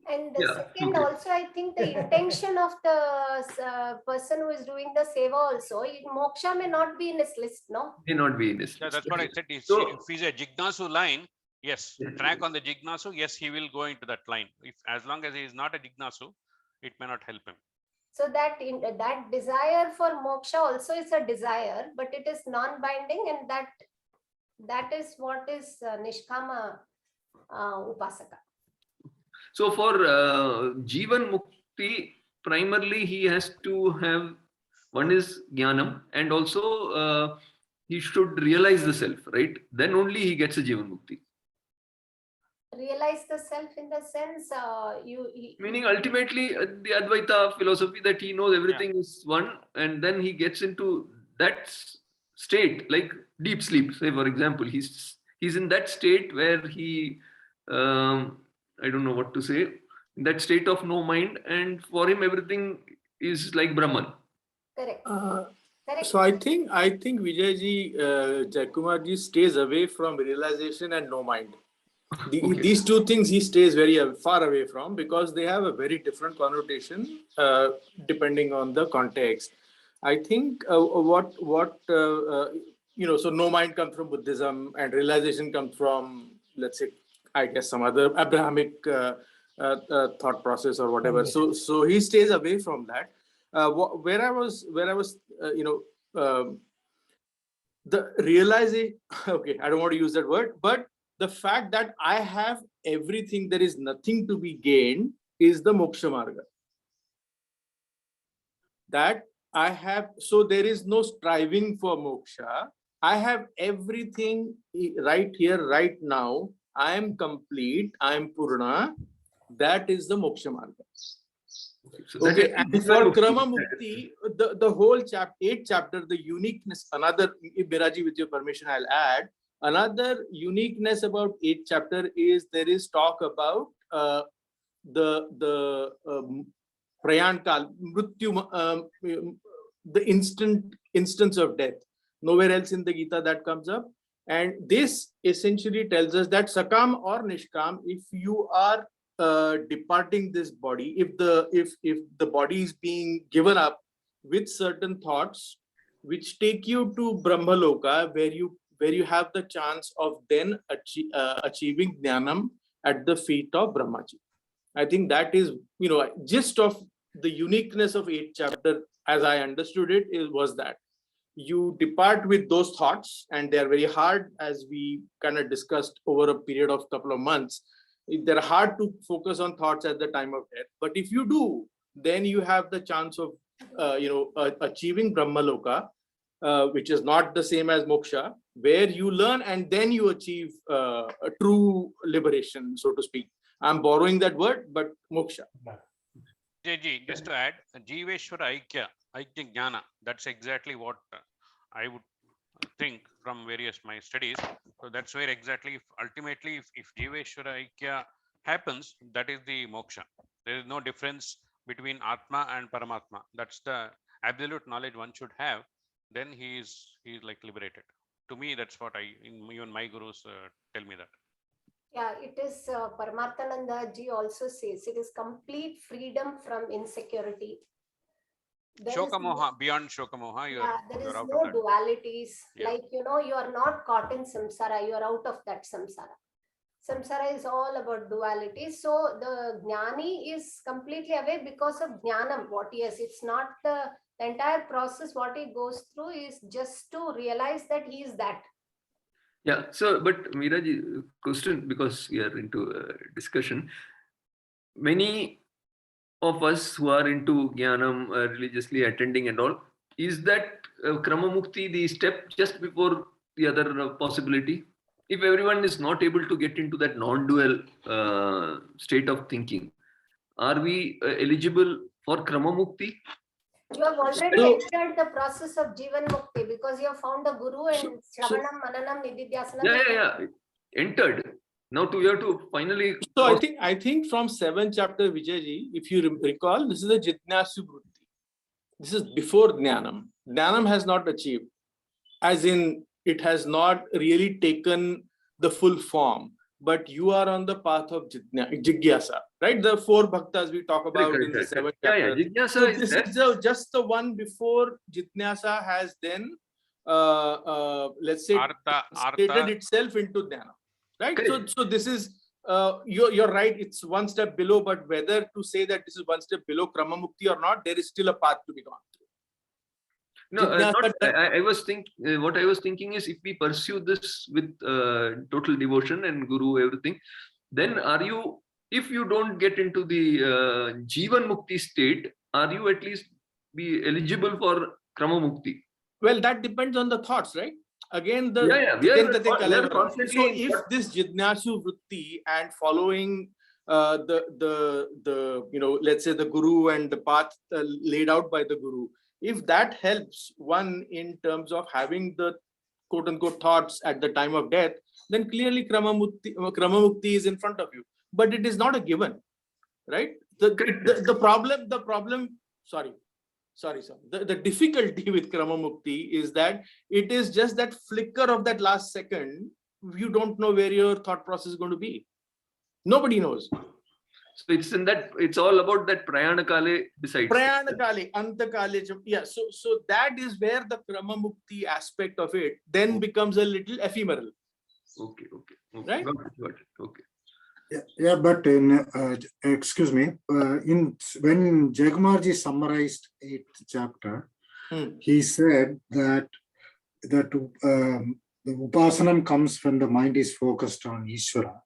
And the Yeah, second, okay. also, I think the intention of the person who is doing the seva also, moksha may not be in his list, no? May not be in his Yeah, list. that's what I Okay. said. If So, he's a Jignasu line, yes, Yeah. track on the Jignasu, yes, he will go into that line. If as long as he is not a Jignasu, it may not help him. So that that desire for moksha also is a desire, but it is non-binding, and that is what is Nishkama Upasaka. so for Jivan Mukti, primarily he has to have, one is Jnanam, and also he should realize the self, right? Then only he gets a Jivan Mukti. Realize the self in the sense Meaning ultimately the Advaita philosophy that he knows everything is one, and then he gets into that state, like deep sleep. Say for example, he's in that state where he, I don't know what to say, in that state of no mind, and for him everything is like Brahman. correct. So I think Vijayji, Jayakumarji stays away from realization and no mind. Okay. These two things he stays very far away from, because they have a very different connotation depending on the context. I think so no mind comes from Buddhism, and realization comes from, let's say, I guess some other Abrahamic thought process or whatever. So he stays away from that. Where I was, the realization. Okay, I don't want to use that word, but the fact that I have everything, there is nothing to be gained, is the moksha marga. That I have, so there is no striving for moksha. I have everything right here, right now. I am complete. I am Purna. That is the moksha marga. So Okay, and for Krama Mukti, the whole chapter, 8th chapter, the uniqueness, another, Meeraji, with your permission, I'll add, another uniqueness about 8th chapter is there is talk about the Prayan Kal, Mrityu, the instance of death. Nowhere else in the Gita that comes up. And this essentially tells us that Sakam or Nishkam, if you are departing this body, if the body is being given up with certain thoughts which take you to Brahmaloka, where you have the chance of then achieving Jnanam at the feet of Brahmaji. I think that is, gist of the uniqueness of 8th chapter, as I understood it, was that you depart with those thoughts, and they're very hard, as we kind of discussed over a period of couple of months. They're hard to focus on thoughts at the time of death. But if you do, then you have the chance of, achieving Brahmaloka, which is not the same as moksha, where you learn and then you achieve a true liberation, so to speak. I'm borrowing that word, but moksha. JG, just to add, Jiveshwara Aikya Jnana, that's exactly what I would think from various my studies. So that's where exactly, ultimately, if Jiveshwara Aikya happens, that is the moksha. There is no difference between Atma and Paramatma. That's the absolute knowledge one should have. Then he is like liberated. To me, that's what even my gurus tell me that. Yeah, it is Paramarthananda ji also says it is complete freedom from insecurity. Shokamoha, beyond Shokamoha, there is out no of that. dualities. Yeah. Like, you are not caught in samsara, you are out of that samsara. Samsara is all about duality. So the jnani is completely away because of jnanam, what he has. It's not the entire process, what he goes through is just to realize that he is that. Yeah, so, but Meeraji, question, because we are into discussion, many of us who are into Jnanam, religiously attending and all, is that Krama Mukti the step just before the other possibility? If everyone is not able to get into that non-dual state of thinking, are we eligible for Krama Mukti? You have already entered the process of Jivan Mukti because you have found the Guru and Shravanam, Mananam, Nididhyasanam. Yeah. Entered. Now you have to finally. So I think from 7th chapter, Vijayji, if you recall, this is a Jitnyasu Vritti. This is before Jnanam. Jnanam has not achieved. As in, it has not really taken the full form, but you are on the path of jigyasa, right? The 4 bhaktas we talk about in the 7th Yeah, chapter. Jigyasa So is this there. is just the one before jitnyasa has then, let's say, stated itself into jnana, right? So this is, you're right, it's one step below, but whether to say that this is one step below Krama Mukti or not, there is still a path to be gone through. No, I was thinking, what I was thinking is, if we pursue this with total devotion and Guru, everything, then if you don't get into the Jivan Mukti state, are you at least be eligible for Krama Mukti? Well, that depends on the thoughts, right? Again, We are constantly. So if this jidnyasu vritti and following the let's say the Guru and the path laid out by the Guru, if that helps one in terms of having the quote unquote thoughts at the time of death, then clearly Krama Mukti is in front of you. But it is not a given, right? The problem. Sorry. The difficulty with Krama Mukti is that it is just that flicker of that last second. You don't know where your thought process is going to be. Nobody knows. So it's all about that prayana kale besides. Prayana kale, anta kale. Yeah. So that is where the Krama Mukti aspect of it then becomes a little ephemeral. Okay. Right? Got it. Okay. Yeah, but in excuse me, when Jagamarji summarized 8th chapter, he said that the upasanam comes when the mind is focused on Ishvara.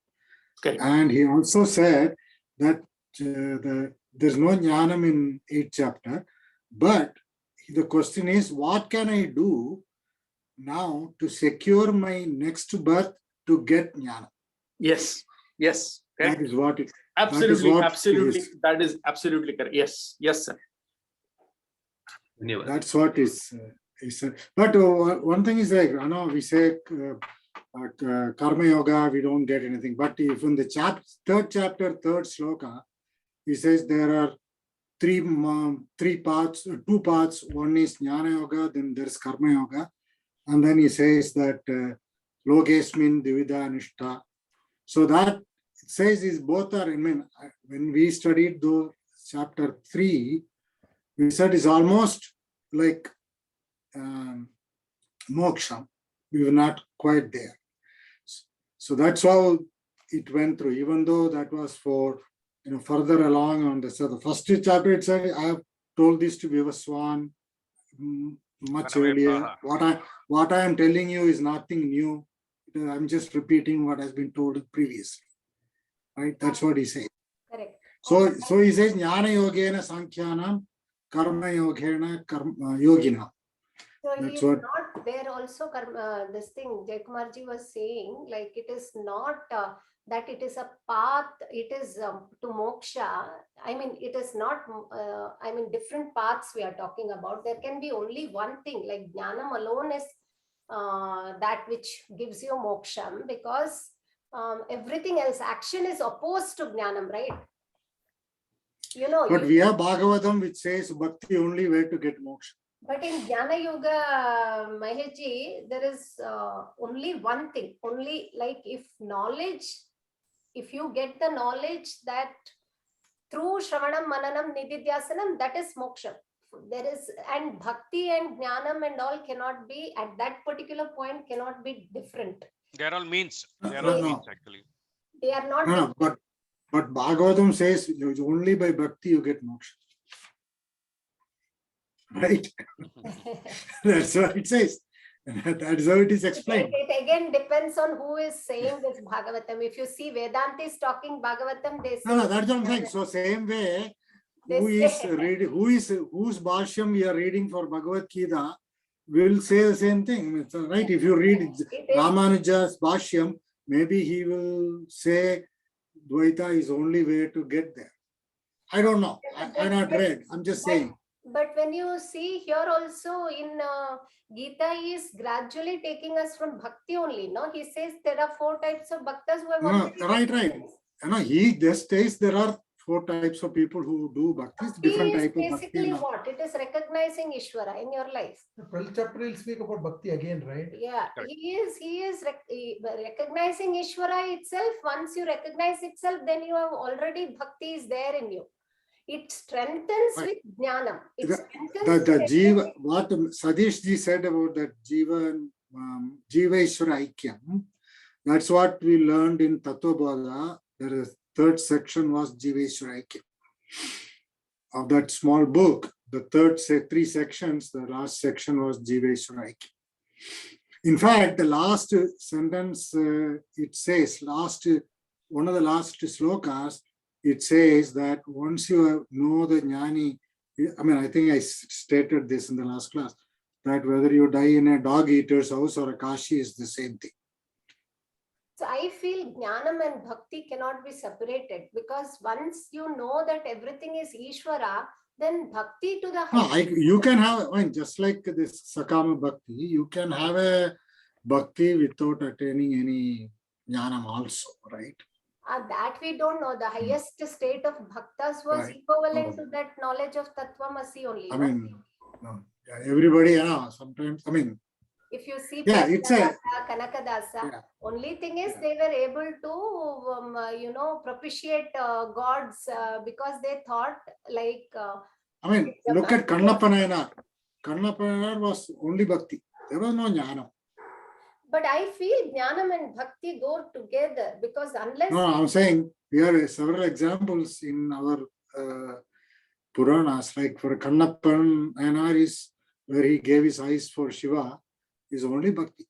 Okay. And he also said that there's no jnanam in 8th chapter, but the question is, what can I do now to secure my next birth to get jnana? Yes. That is what it. Absolutely. That is absolutely correct. Yes, sir. That's what is. But one thing is like, we say karma yoga, we don't get anything. But if in the 3rd chapter, 3rd sloka, he says there are 2 paths. One is jnana yoga, then there's karma yoga, and then he says that logesmin divida anishta. So that it says is both are. I mean, when we studied the chapter 3, we said it's almost like moksha. We were not quite there. So that's how it went through. Even though that was for further along on the first chapter, it said I have told this to Vivaswan much earlier. What I am telling you is nothing new. I'm just repeating what has been told previously. Right? That's what he says. Correct. So he says jnana yogena sankhyanam karma yogena yogina. So That's he is what. not there also. This thing Jaykumarji was saying, like it is not that it is a path. It is to moksha. I mean, it is not. Different paths we are talking about. There can be only one thing. Like jnanam alone is that which gives you moksham, because everything else, action is opposed to jnanam, right? But we have Bhagavatam which says bhakti only way to get moksha. But in Jnana Yoga, Maheji, there is only one thing. Only like if you get the knowledge that through Shravanam, Mananam, Nididhyasanam, that is moksha. There is, and bhakti and jnanam and all cannot be, at that particular point, cannot be different. They are all means. They are all means actually. They are not. But Bhagavatam says only by bhakti you get moksha. Right? That's what it says. That's how it is explained. It again depends on who is saying this Bhagavatam. If you see Vedanta is talking Bhagavatam, they say. No, that's what I'm saying. So same way, whose Bhashyam we are reading for Bhagavad Gita will say the same thing. Right? If you read Ramanuja's Bhashyam, maybe he will say Dvaita is only way to get there. I don't know. I not read. I'm just saying. But when you see here also in Gita, he is gradually taking us from bhakti only. No, he says there are 4 types of bhaktas who have. Right. He just says there are four types of people who do bhakti. It's Bhakti different is type of bhakti. basically now. what? It is recognizing Ishvara in your life. The 12th chapter will speak about bhakti again, right? Yeah, Correct. he is recognizing Ishvara itself. Once you recognize itself, then you have already bhakti is there in you. It strengthens Right. with jnanam. It The strengthens the with jiva, everything. what Satish ji said about that jiva and Jiveshwara Aikyam, that's what we learned in Tattva Bodha. The third section was Jiveshwara Aikyam. Of that small book, the third three sections, the last section was Jiveshwara Aikyam. In fact, the last sentence, it says, one of the last slokas, it says that once you know the jnani, I mean, I think I stated this in the last class, that whether you die in a dog eater's house or a kashi is the same thing. So I feel jnanam and bhakti cannot be separated, because once you know that everything is Ishvara, then bhakti to the No, highest. you can have, I mean, just like this Sakama Bhakti, you can have a bhakti without attaining any jnanam also, right? That we don't know. The highest state of bhaktas was Right. equivalent to that knowledge of Tattvamasi only. I no? mean, no, yeah, everybody, sometimes, I mean, If you see yeah, it's a, Prahlada, Kanakadasa, yeah. only thing is Yeah. they were able to, propitiate gods because they thought like. I mean, the look at bhakti Kannappa of- Nayanar. Kannappa Nayanar was only bhakti. There was no jnana. But I feel jnanam and bhakti go together, because unless No, I'm saying we have several examples in our Puranas, like for Kannappa Nayanar is where he gave his eyes for Shiva, is only bhakti.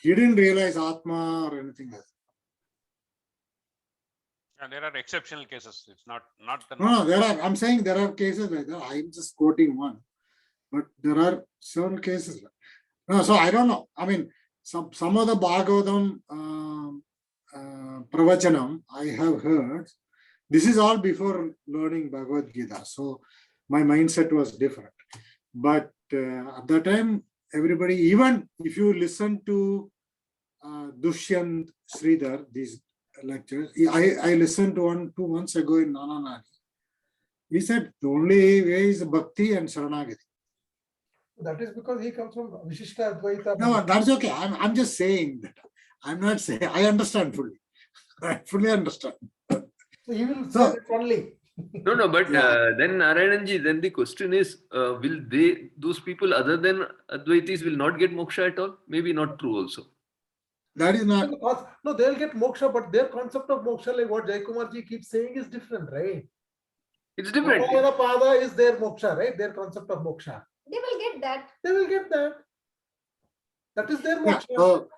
He didn't realize Atma or anything else. And there are exceptional cases. It's not the No, I'm saying there are cases like that. I'm just quoting one, but there are several cases. No, so I don't know. I mean, some of the Bhagavatam pravachanam I have heard. This is all before learning Bhagavad Gita, so my mindset was different. But at that time, everybody, even if you listen to Dushyant Sridhar, these lectures, I listened to one 2 months ago in Nananani. He said the only way is Bhakti and Saranagati. That is because he comes from Vishishta Advaita. No, that's okay. I'm just saying that. I'm not saying, I understand fully. I fully understand. So he will say So- that only. No, but Yeah. then Narayananji, then the question is, will those people other than Advaitis will not get moksha at all? Maybe not true also. That is not, No, they'll get moksha, but their concept of moksha, like what Jaykumarji keeps saying, is different, right? It's different. Narayana Pada is their moksha, right? Their concept of moksha. they will get that. They will get that. That is their yeah. moksha. So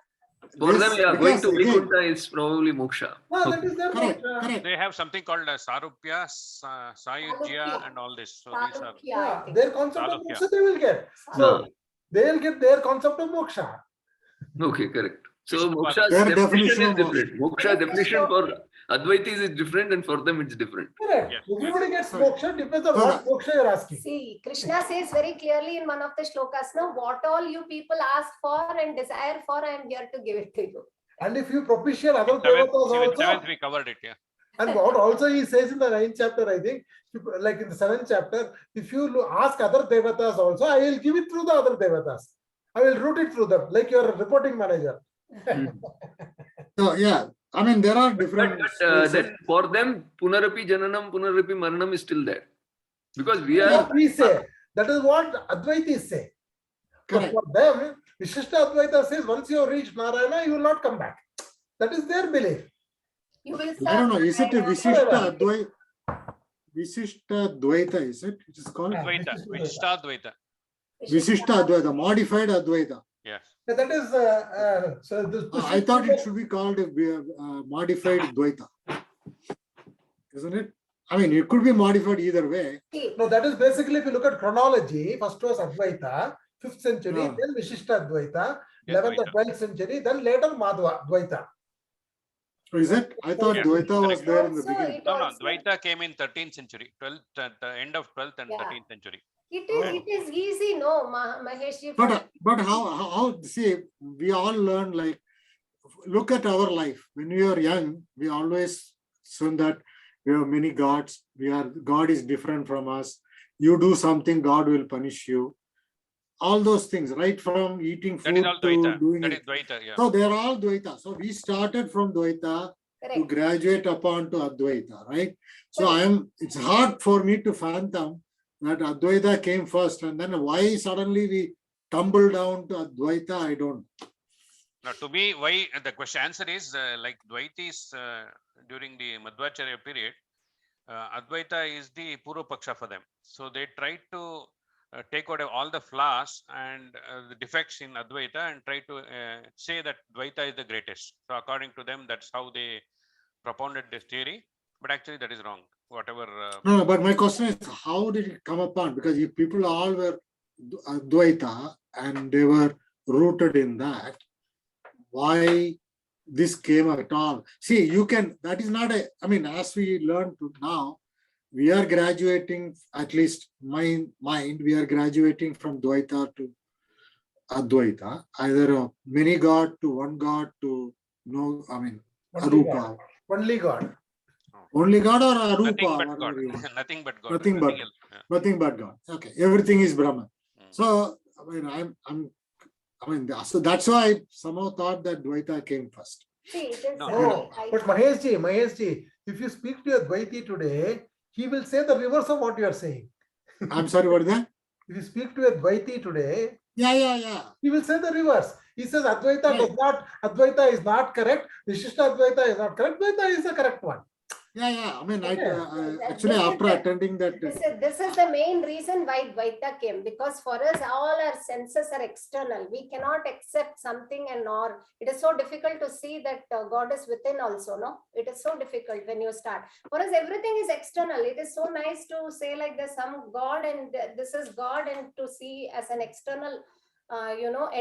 For this- them, yeah, going because to again- Vaikuntha is probably moksha. No, that is their correct, moksha. correct. They have something called Sarupya, Sayujya, Salukya. and all this. So these are Salukya, I Yeah, think. their concept of Salukya. moksha they will get. So they'll get their concept of moksha. Okay, correct. So Vishnu moksha's Their definition definition is of different. Moksha Yes, definition so- for Advaitis is different, and for them it's different. Correct. Yes, Everybody gets Correct. moksha, depends on So what moksha you're asking. See, Krishna says very clearly in one of the shlokas, now what all you people ask for and desire for, I am here to give it to you. And if you propitiate other seventh, devatas also, seventh we covered it. Yeah. and what also he says in the 9th chapter, I think, like in the 7th chapter, if you ask other devatas also, I will give it through the other devatas. I will route it through them, like your reporting manager. So yeah, I mean there are But different schools of- then for them, Punarapi Jananam, Punarapi Maranam is still there. Because we That is are. what we say. That is what Advaitis say. But correct. for them, Vishishta Advaita says, once you have reached Narayana, you will not come back. That is their belief. You will I don't know, is it a Narayana Visishta forever. Advaita? Visishta Dvaita, is it? It is called Yeah. Dvaita, Vishishta Vishtadvaita. Visishta Advaita, modified Advaita. Yes. That is, so this, I thought it should be called a modified Dvaita. Isn't it? I mean, it could be modified either way. See, No, that is basically, if you look at chronology, first was Advaita, 5th century, Yeah. then Vishishta Advaita, Yeah, 11th and 12th century, then later Madhva Advaita. Is it? I thought Yeah, Dvaita was correct. there in the Also, beginning. it No, also- Dvaita came in 13th century, 12th, at the end of 12th and Yeah. 13th century. it is easy, no, Mahesh. But how see, we all learn, like, look at our life. When we are young, we always assume that we have many gods. God is different from us. You do something, God will punish you. All those things, right from eating That is food all to Dvaita. doing That it. is Dvaita, yeah. So they're all Dvaita. So we started from Dvaita to Correct. graduate upon to Advaita, right? So Correct. it's hard for me to fathom that Advaita came first, and then why suddenly we tumble down to Advaita, I don't know. Now, to me, why the question answer is like Dvaitis during the Madhvacharya period, Advaita is the Purva Paksha for them. So they tried to take out all the flaws and the defects in Advaita and try to say that Dvaita is the greatest. So according to them, that's how they propounded this theory. But actually, that is wrong. Whatever. No, but my question is, how did it come upon? Because if people all were Advaita and they were rooted in that, why this came at all? See, you can, that is not a, I mean, as we learn to now, we are graduating, at least my mind, we are graduating from Dvaita to Advaita, either a many God to one God to no, I mean, Only Arupa. God. Only God. Only God or Arupa? Nothing but God. whatever you want. Nothing but God. Nothing but else. Yeah. Nothing but God. Okay, everything is Brahman. So I mean, so that's why I somehow thought that Dvaita came first. See, it is, No, but Maheshji, if you speak to a Dvaiti today, he will say the reverse of what you are saying. I'm sorry, what is that? If you speak to a Dvaiti today, Yeah. he will say the reverse. He says Advaita Yeah. Advaita is not correct. Vishishta Advaita is not correct. Advaita is the correct one. Yeah. I mean, Okay. actually, This is after the- attending that, This is the main reason why Dvaita came, because for us all our senses are external. We cannot accept something and or it is so difficult to see that God is within also, no? It is so difficult when you start. For us, everything is external. It is so nice to say like there's some God and this is God, and to see as an external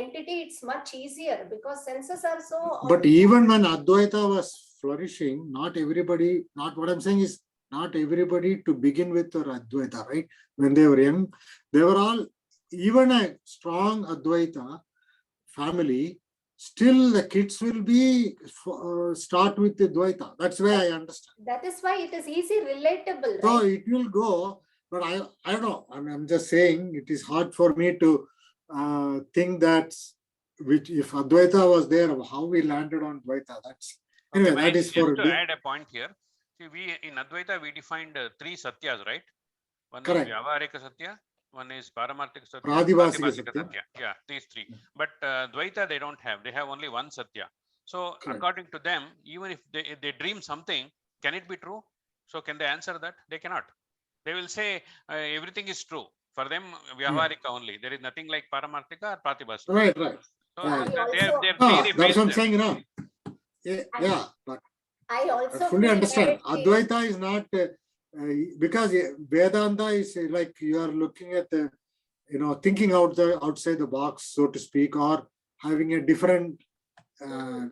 entity, it's much easier because senses are so. but even when Advaita was flourishing, not everybody, not what I'm saying is not everybody to begin with were Advaita, right? When they were young, they were all, even a strong Advaita family, still the kids will be start with the Dvaita. That's why I understand. That is why it is easy relatable, So right? it will go, but I don't know. I'm just saying it is hard for me to think that which if Advaita was there, how we landed on Dvaita. That's anyway. Okay, That is for just to add a point here. See, we in Advaita we defined three satyas, right? One correct. is Vyavaharika Satya, one is Paramarthika Satya, Pradibhasika Pratibhasika Satya. Satya. Yeah, these three. But Dvaita they don't have. They have only one Satya. So Correct. according to them, even if they dream something, can it be true? So can they answer that? They cannot. They will say everything is true. For them, Vyavaharika only. There is nothing like Paramarthika or Pratibhasika. Right. So I their also- theory That's fails what I'm them. saying, you know. Yeah, but I also I fully feel understand. that Advaita is not because Vedanta is like you are looking at the, thinking outside the box, so to speak, or having a different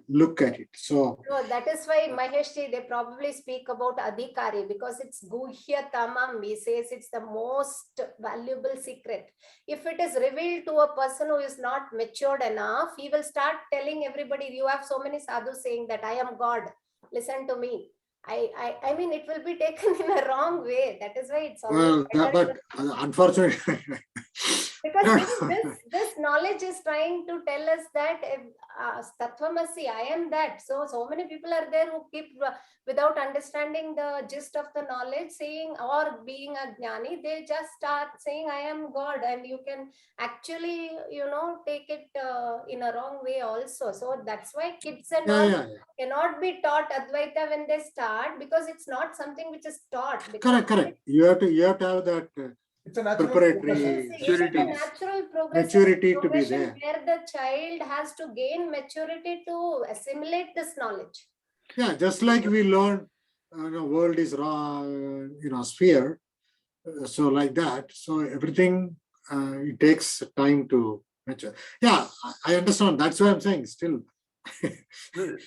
look at it. So that is why Maheshji, they probably speak about Adhikari because it's Guhya Tamam. He says it's the most valuable secret. If it is revealed to a person who is not matured enough, he will start telling everybody, you have so many sadhus saying that I am God. Listen to me. I mean, it will be taken in a wrong way. That is why it's always but unfortunately, because this knowledge is trying to tell us that Tattvamasi, I am that. So many people are there who keep without understanding the gist of the knowledge, saying or being a jnani, they just start saying I am God, and you can actually take it in a wrong way also. So that's why kids and all cannot be taught Advaita when they start, because it's not something which is taught. Correct. You have to have that It's a natural preparatory It is a natural maturity to be there. where the child has to gain maturity to assimilate this knowledge. Yeah, just like we learn, world is sphere. So like that. So everything it takes time to mature. Yeah, I understand. That's why I'm saying still.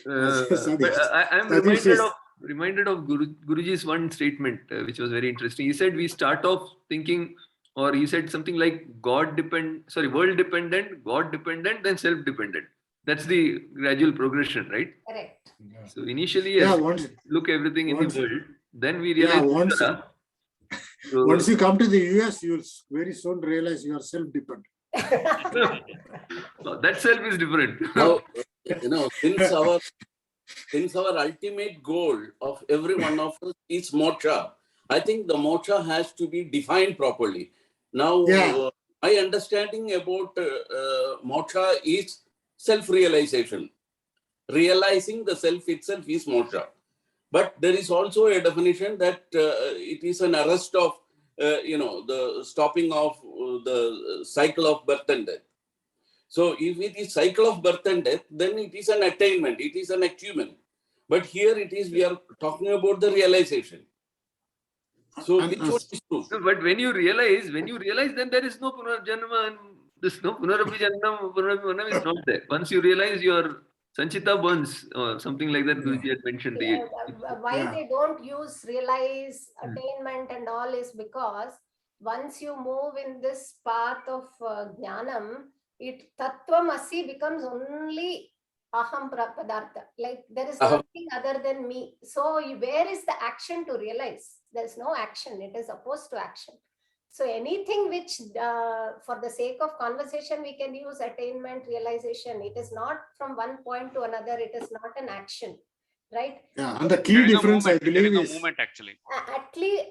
I'm reminded of Guruji's one statement, which was very interesting. He said we start off thinking, or he said something like world dependent, God dependent, then self-dependent. That's the gradual progression, right? Correct. So initially, Yeah, yes, once, look everything in the once- world. Then we yeah, realize, once, so, once you come to the US, you'll very soon realize you are self-dependent. no, that self is different. Now, since our ultimate goal of every one of us is moksha, I think the moksha has to be defined properly. Now, Yeah. my understanding about moksha is self-realization. Realizing the self itself is moksha. But there is also a definition that it is an arrest of, the stopping of the cycle of birth and death. So if it is cycle of birth and death, then it is an attainment, it is an achievement. But here it is, we are talking about the realization. So And, which one is true? No, but when you realize, then there is no punarjanma and this no punarabhijanam, punarabhimanam is not there. Once you realize your Sanchita burns or something like that, Guruji had mentioned. Why Yeah. they don't use realize, attainment and all is because once you move in this path of jnanam, it tattvamasi becomes only aham padartha. Like there is Aham. nothing other than me. So where is the action to realize? There's no action. It is opposed to action. So anything which, for the sake of conversation, we can use attainment, realization. It is not from one point to another. It is not an action, right? Yeah, and the There key is no difference, I movement. There believe, is no is movement actually. At least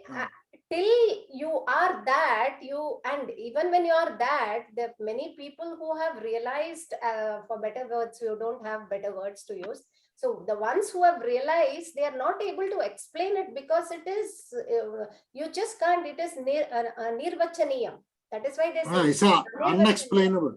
till you are that, and even when you are that, there are many people who have realized, for better words, you don't have better words to use. So the ones who have realized, they are not able to explain it because it is, you just can't, it is nirvachaniyam. That is why they say it's nirvachaniyam. unexplainable.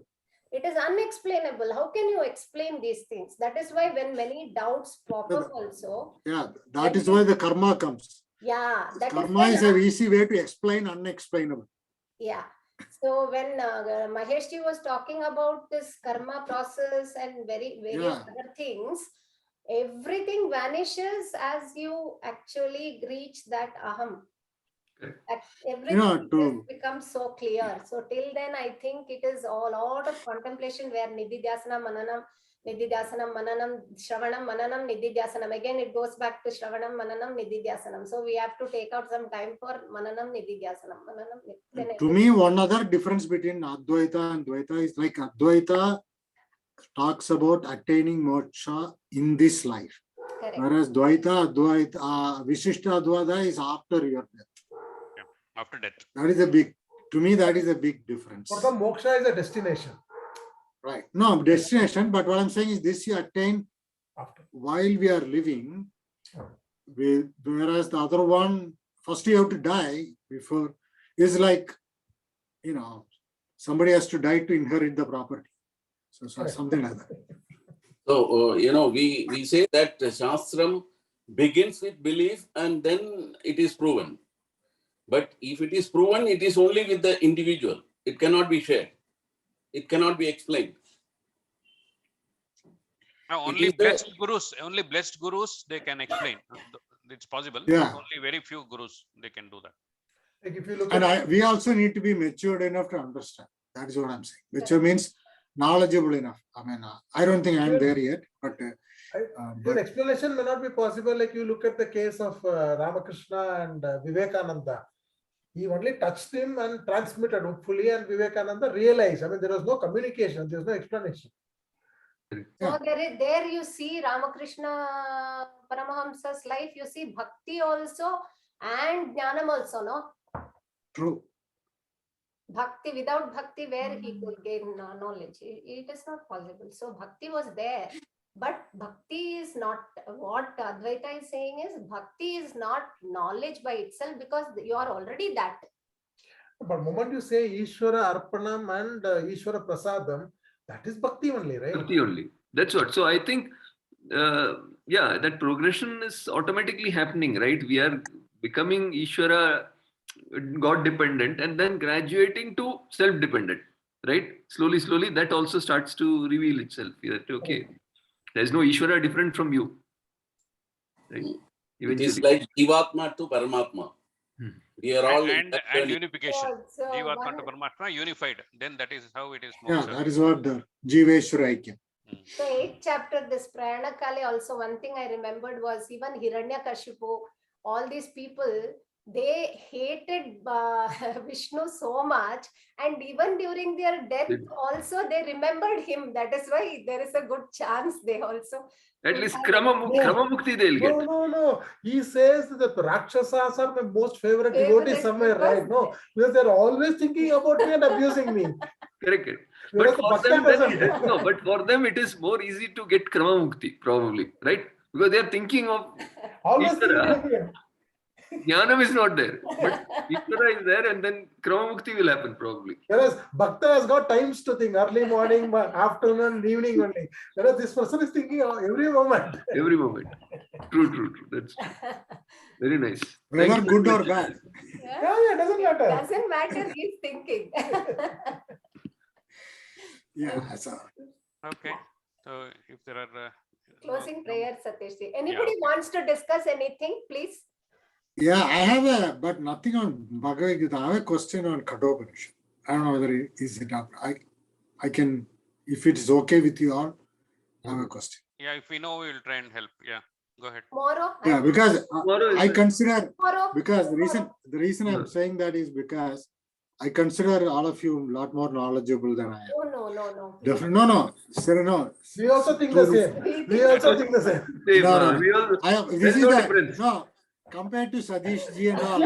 It is unexplainable. How can you explain these things? That is why when many doubts pop up also. Yeah, that is why the karma comes. Yeah, that Karma is when, an easy way to explain unexplainable. yeah. So when Maheshji was talking about this karma process and various other things, everything vanishes as you actually reach that aham. Everything just becomes so clear. So till then, I think it is a lot of contemplation where nididhyasana, mananam, shravanam, mananam, nididhyasanam. Again, it goes back to shravanam, mananam, nididhyasanam. So we have to take out some time for mananam, nididhyasanam. To me, one other difference between Advaita and Dvaita is like Advaita talks about attaining moksha in this life. Correct. Whereas Dvaita, Vishishta Advaita is after your death. Yeah, after death. That is a big, to me, that is a big difference. For the moksha is a destination. Right. No, destination, but what I'm saying is this you attain while we are living, whereas the other one, first you have to die before, is like, somebody has to die to inherit the property. So something like that. So, we say that Shastram begins with belief and then it is proven. But if it is proven, it is only with the individual. It cannot be shared. It cannot be explained. Now, only blessed gurus, they can explain. It's possible. Yeah. Only very few gurus, they can do that. Like if you look And we also need to be matured enough to understand. That is what I'm saying. Mature means knowledgeable enough. I mean, I don't think I'm there yet, but an explanation may not be possible. Like you look at the case of Ramakrishna and Vivekananda. He only touched him and transmitted hopefully, and Vivekananda realized. I mean, there was no communication, there was no explanation. So there you see Ramakrishna Paramahamsa's life, you see bhakti also and jnanam also, no? True. Bhakti, without bhakti, where he could gain knowledge? It is not possible. So bhakti was there, but bhakti is not, what Advaita is saying is, bhakti is not knowledge by itself because you are already that. But the moment you say Ishvara Arpanam and Ishvara Prasadam, that is bhakti only, right? Bhakti only. That's what. So I think, that progression is automatically happening, right? We are becoming Ishvara, God dependent, and then graduating to self dependent, right? Slowly, that also starts to reveal itself. Okay, there's no Ishvara different from you, right? It is like Jivatma to Paramatma. We are all and unification. Jivatma to Paramatma unified. Then that is how it is. Yeah, that is what the Jiveshwara Aikyam. So 8th chapter, this Prayanakale also, one thing I remembered was even Hiranyakashipu, all these people, they hated Vishnu so much, and even during their death also they remembered him. That is why there is a good chance they also At least Krama Mukti they'll get. No. He says that the Rakshasas are my most favorite Favorite devotees somewhere, because right? No, because they're always thinking about me and abusing me. Correct. Whereas But for Bhakta them, doesn't. no, but for them it is more easy to get Krama Mukti, probably, right? Because they are thinking of Always Ishvara. thinking of him. Jnanam is not there, but Ishvara is there, and then Krama Mukti will happen, probably. Whereas Bhakta has got times to think, early morning, afternoon, evening only. Whereas this person is thinking of every moment. Every moment. True. That's true. Very nice. Whether Thank you good very or much. bad. Yeah, doesn't matter. Doesn't matter, he's thinking. Yeah. So, Okay. So if there are Closing prayer, Satish. Anybody wants to discuss anything, please? yeah, I have but nothing on Bhagavad Gita. I have a question on Kathopanishad. I don't know whether is it up. I can, if it is okay with you all, I have a question. yeah, if we know, we will try and help. Yeah, go ahead. Tomorrow? Yeah, because I consider, Tomorrow? because the reason I'm saying that is because I consider all of you a lot more knowledgeable than I am. Oh, no. Definitely, no, sir, no. We also think the same. We also think the same. No. We all, This is no the difference. no. Compared to Satish ji and all,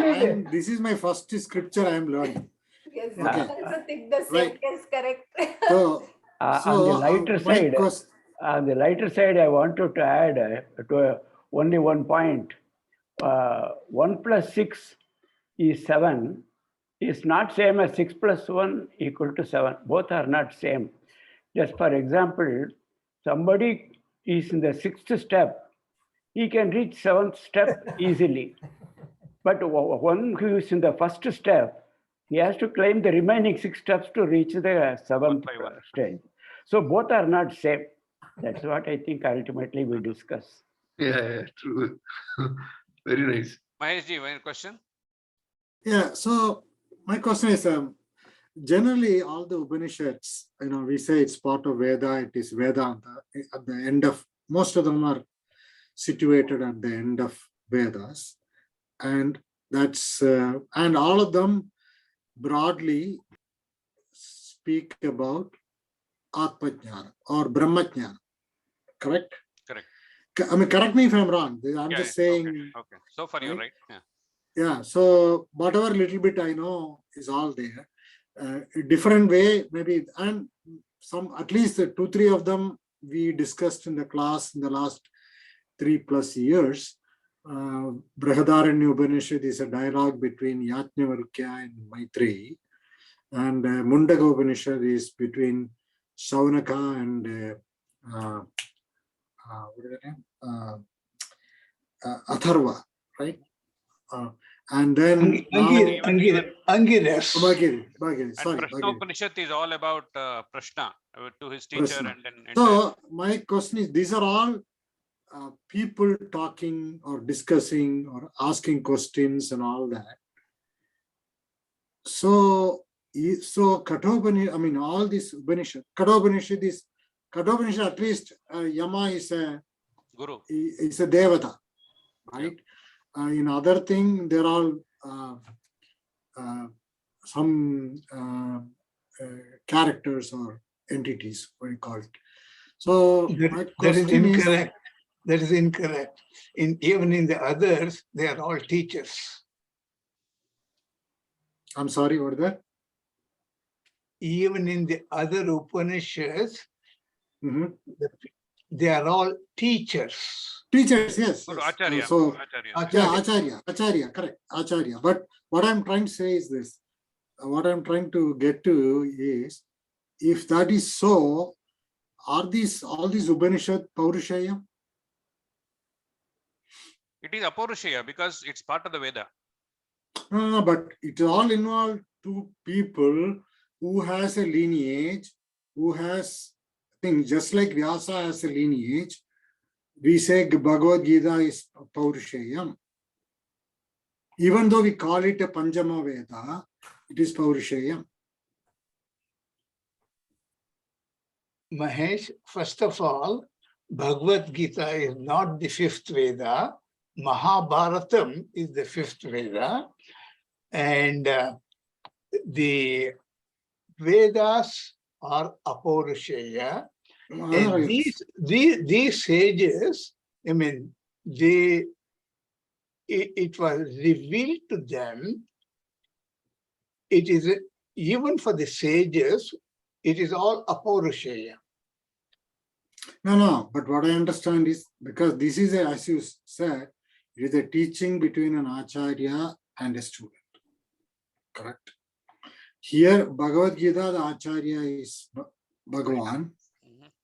this is my first scripture I am learning. Yes, Okay. I also think the same. Right. Yes, correct. So, On the lighter side, I wanted to add only one point. 1 plus 6 is 7. Is not same as 6 plus 1 equal to 7. Both are not same. Just for example, somebody is in the 6th step, he can reach 7th step easily. But one who is in the first step, he has to climb the remaining 6 steps to reach the 7th stage. So both are not same. That's what I think ultimately we discuss. Yeah, true. Very nice. Mahesh ji, any question? yeah, so my question is, generally all the Upanishads, we say it's part of Veda, it is Vedanta. At the end of, most of them are situated at the end of Vedas. And that's, and all of them broadly speak about Atmajnana or Brahmajnana, correct? Correct. I mean, correct me if I'm wrong. I'm just saying. Okay. So far, you're right. Yeah. Yeah. So whatever little bit I know is all there. A different way, maybe, and some, at least 2-3 of them we discussed in the class in the last 3+ years. Brihadaranya Upanishad is a dialogue between Yajnavalkya and Maitreyi, and Mundaka Upanishad is between Saunaka and Atharva, right? And then Angiras. Sorry, Prashna Upanishad is all about Prashna to his teacher, Prashna. and then. So my question is: these are all people talking or discussing or asking questions and all that. So Kathopanishad, I mean, all this Upanishad, Kathopanishad at least Yama is a Guru. Is a Devata, right? In other thing, there are some characters or entities, what you call it. So my That is question incorrect. That is incorrect. Even in the others, they are all teachers. I'm sorry, what is that? Even in the other Upanishads, they are all teachers. Teachers, yes. Acharya. So, Acharya. Acharya, correct. Acharya. But what I'm trying to say is this. What I'm trying to get to is, if that is so, are all these Upanishad Paurushaya? It is Apaurusheya because it's part of the Veda. No, but it all involved two people who has a lineage, who has things, just like Vyasa has a lineage. We say Bhagavad Gita is Paurushayam. Even though we call it a Panchama Veda, it is Paurushayam. Mahesh, first of all, Bhagavad Gita is not the fifth Veda. Mahabharatam is the fifth Veda. And the Vedas are Apaurusheya. And these sages, I mean, it was revealed to them. It is, even for the sages, it is all Apaurusheya. No, but what I understand is, because this is, as you said, it is a teaching between an acharya and a student. Correct. Here, Bhagavad Gita, the acharya is Bhagavan,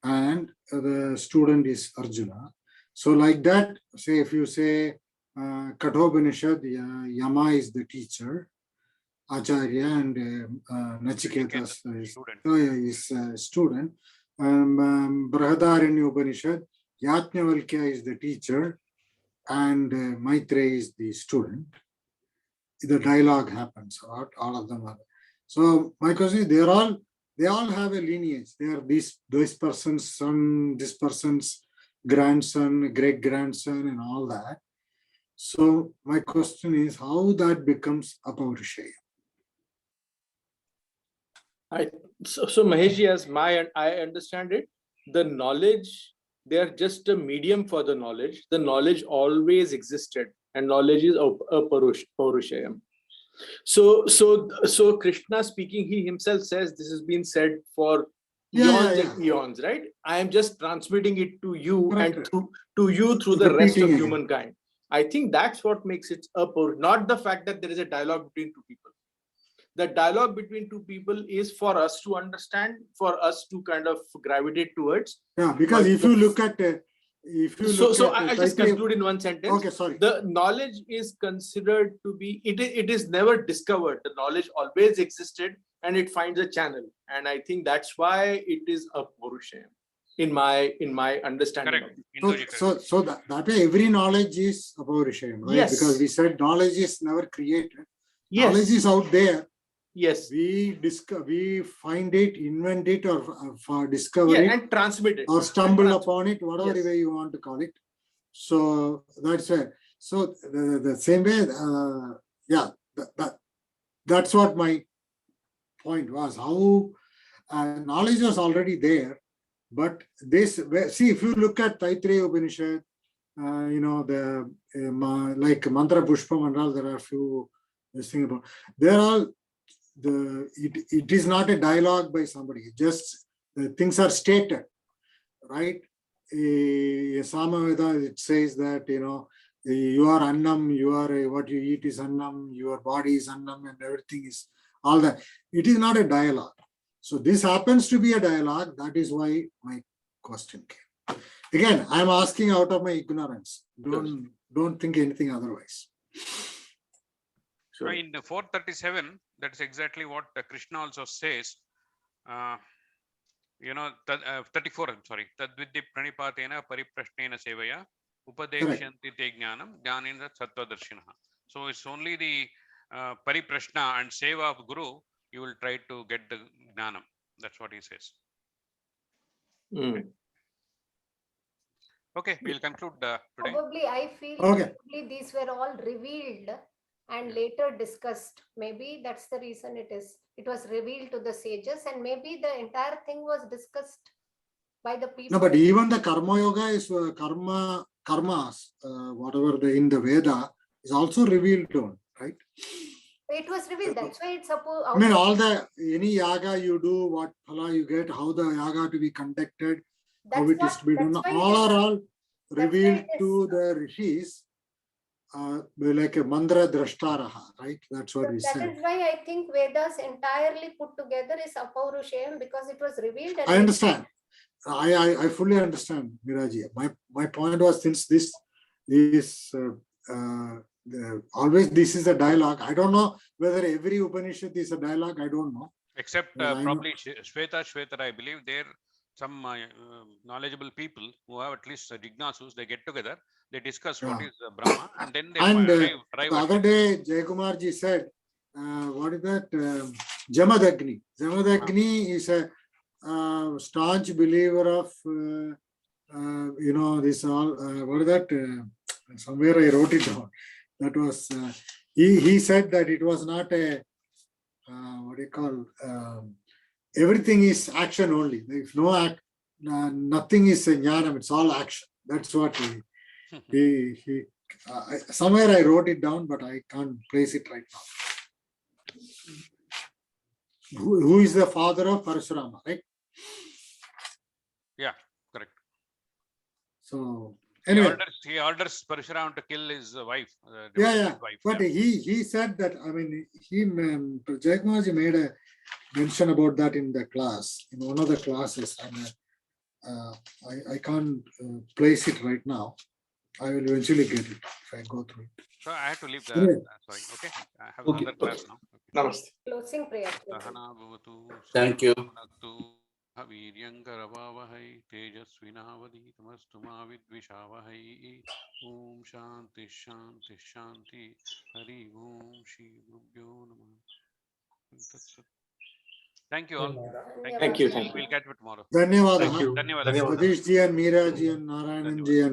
and the student is Arjuna. So like that, say if you say Kathopanishad, Yama is the teacher, Acharya, and Nachiketa is student. Brahadaranya Upanishad, Yajnavalkya is the teacher, and Maitreya is the student. The dialogue happens, all of them are. So my question is, they all have a lineage. They are this person's son, this person's grandson, great grandson, and all that. So my question is, how that becomes Apaurusheya? So Mahesh, as I understand it, the knowledge, they are just a medium for the knowledge. The knowledge always existed, and knowledge is Paurushayam. So Krishna speaking, he himself says this has been said for eons and eons, right? I am just transmitting it to you, and through the rest of humankind. I think that's what makes it not the fact that there is a dialogue between two people. The dialogue between two people is for us to understand, for us to kind of gravitate towards. Yeah, because if you look at I'll just conclude in one sentence. Okay, sorry. The knowledge is considered to be, it is never discovered. The knowledge always existed, and it finds a channel. And I think that's why it is a Purushayam, in my understanding. Correct. So that way every knowledge is a Purushayam, right? Yes. Because we said knowledge is never created. Yes. Knowledge is out there. Yes. We find it, invent it, or discover it, and transmit it, or stumble upon it, whatever way you want to call it. So that's why. So the same way, that's what my point was. How knowledge was already there, but this, see, if you look at Taittiriya Upanishad, the like Mantra Pushpam and all, there are a few this thing about. They're all. It is not a dialogue by somebody, just the things are stated, right? Samaveda, it says that, you are Annam, you are what you eat is Annam, your body is Annam, and everything is all that. It is not a dialogue. So this happens to be a dialogue. That is why my question came. Again, I'm asking out of my ignorance. Don't think anything otherwise. So in the 437, that's exactly what Krishna also says. 34, I'm sorry. Tadvidhi pranipatena pariprashnena sevaya upadeshyanti te jnanam jnanendra sattvadarshinaha. So it's only the pariprashna and seva of Guru, you will try to get the jnanam. That's what he says. Okay, we'll conclude today. Probably I feel probably these were all revealed and later discussed. Maybe that's the reason it was revealed to the sages, and maybe the entire thing was discussed by the people. No, but even the karma yoga is karmas, whatever in the Veda is also revealed on, right? It was revealed. That's why it's supposed. I mean, any yaga you do, what phala you get, how the yaga to be conducted, how it is to be done, all revealed to the rishis. Like a mandra drashtaraha, right? That's what we said. That is why I think Vedas entirely put together is Apaurushayam, because it was revealed. And I understand. I fully understand, Meeraji. My point was, since this is always this is a dialogue. I don't know whether every Upanishad is a dialogue. I don't know. Except probably Shvetara, I believe there some knowledgeable people who have at least Jignasus, they get together, they discuss what is Brahma, and then they arrive. The other day, Jayakumarji said, what is that? Jamadagni. Jamadagni is a staunch believer of, this all, what is that? Somewhere I wrote it down. That was, he said that it was not a, what do you call, everything is action only. If no act, nothing is a jnanam, it's all action. That's what he somewhere I wrote it down, but I can't place it right now. Who is the father of Parashurama, right? Yeah, correct. So He anyway, orders Parashuram to kill his wife. yeah. Wife. But he said that, I mean, Jayakumarji made a mention about that in the class, in one of the classes, and I can't place it right now. I will eventually get it if I go through it. So I have to leave the. Anyway. Sorry. Okay. I have Okay, another class now. Namaste. Closing prayer. Sahana bhavatu, Thank you. Sahanatu, Viryankaravavahai, Tejasvinavaditamastu ma vidvishavahai. Om Shanti Shanti Shanti. Hari Om Shri Gurubhyo Namah. Thank you all. Thank you. We'll catch you tomorrow. Dhanyawadaha. Dhanyawadaha. Satish ji and Meera ji and Narayanan ji and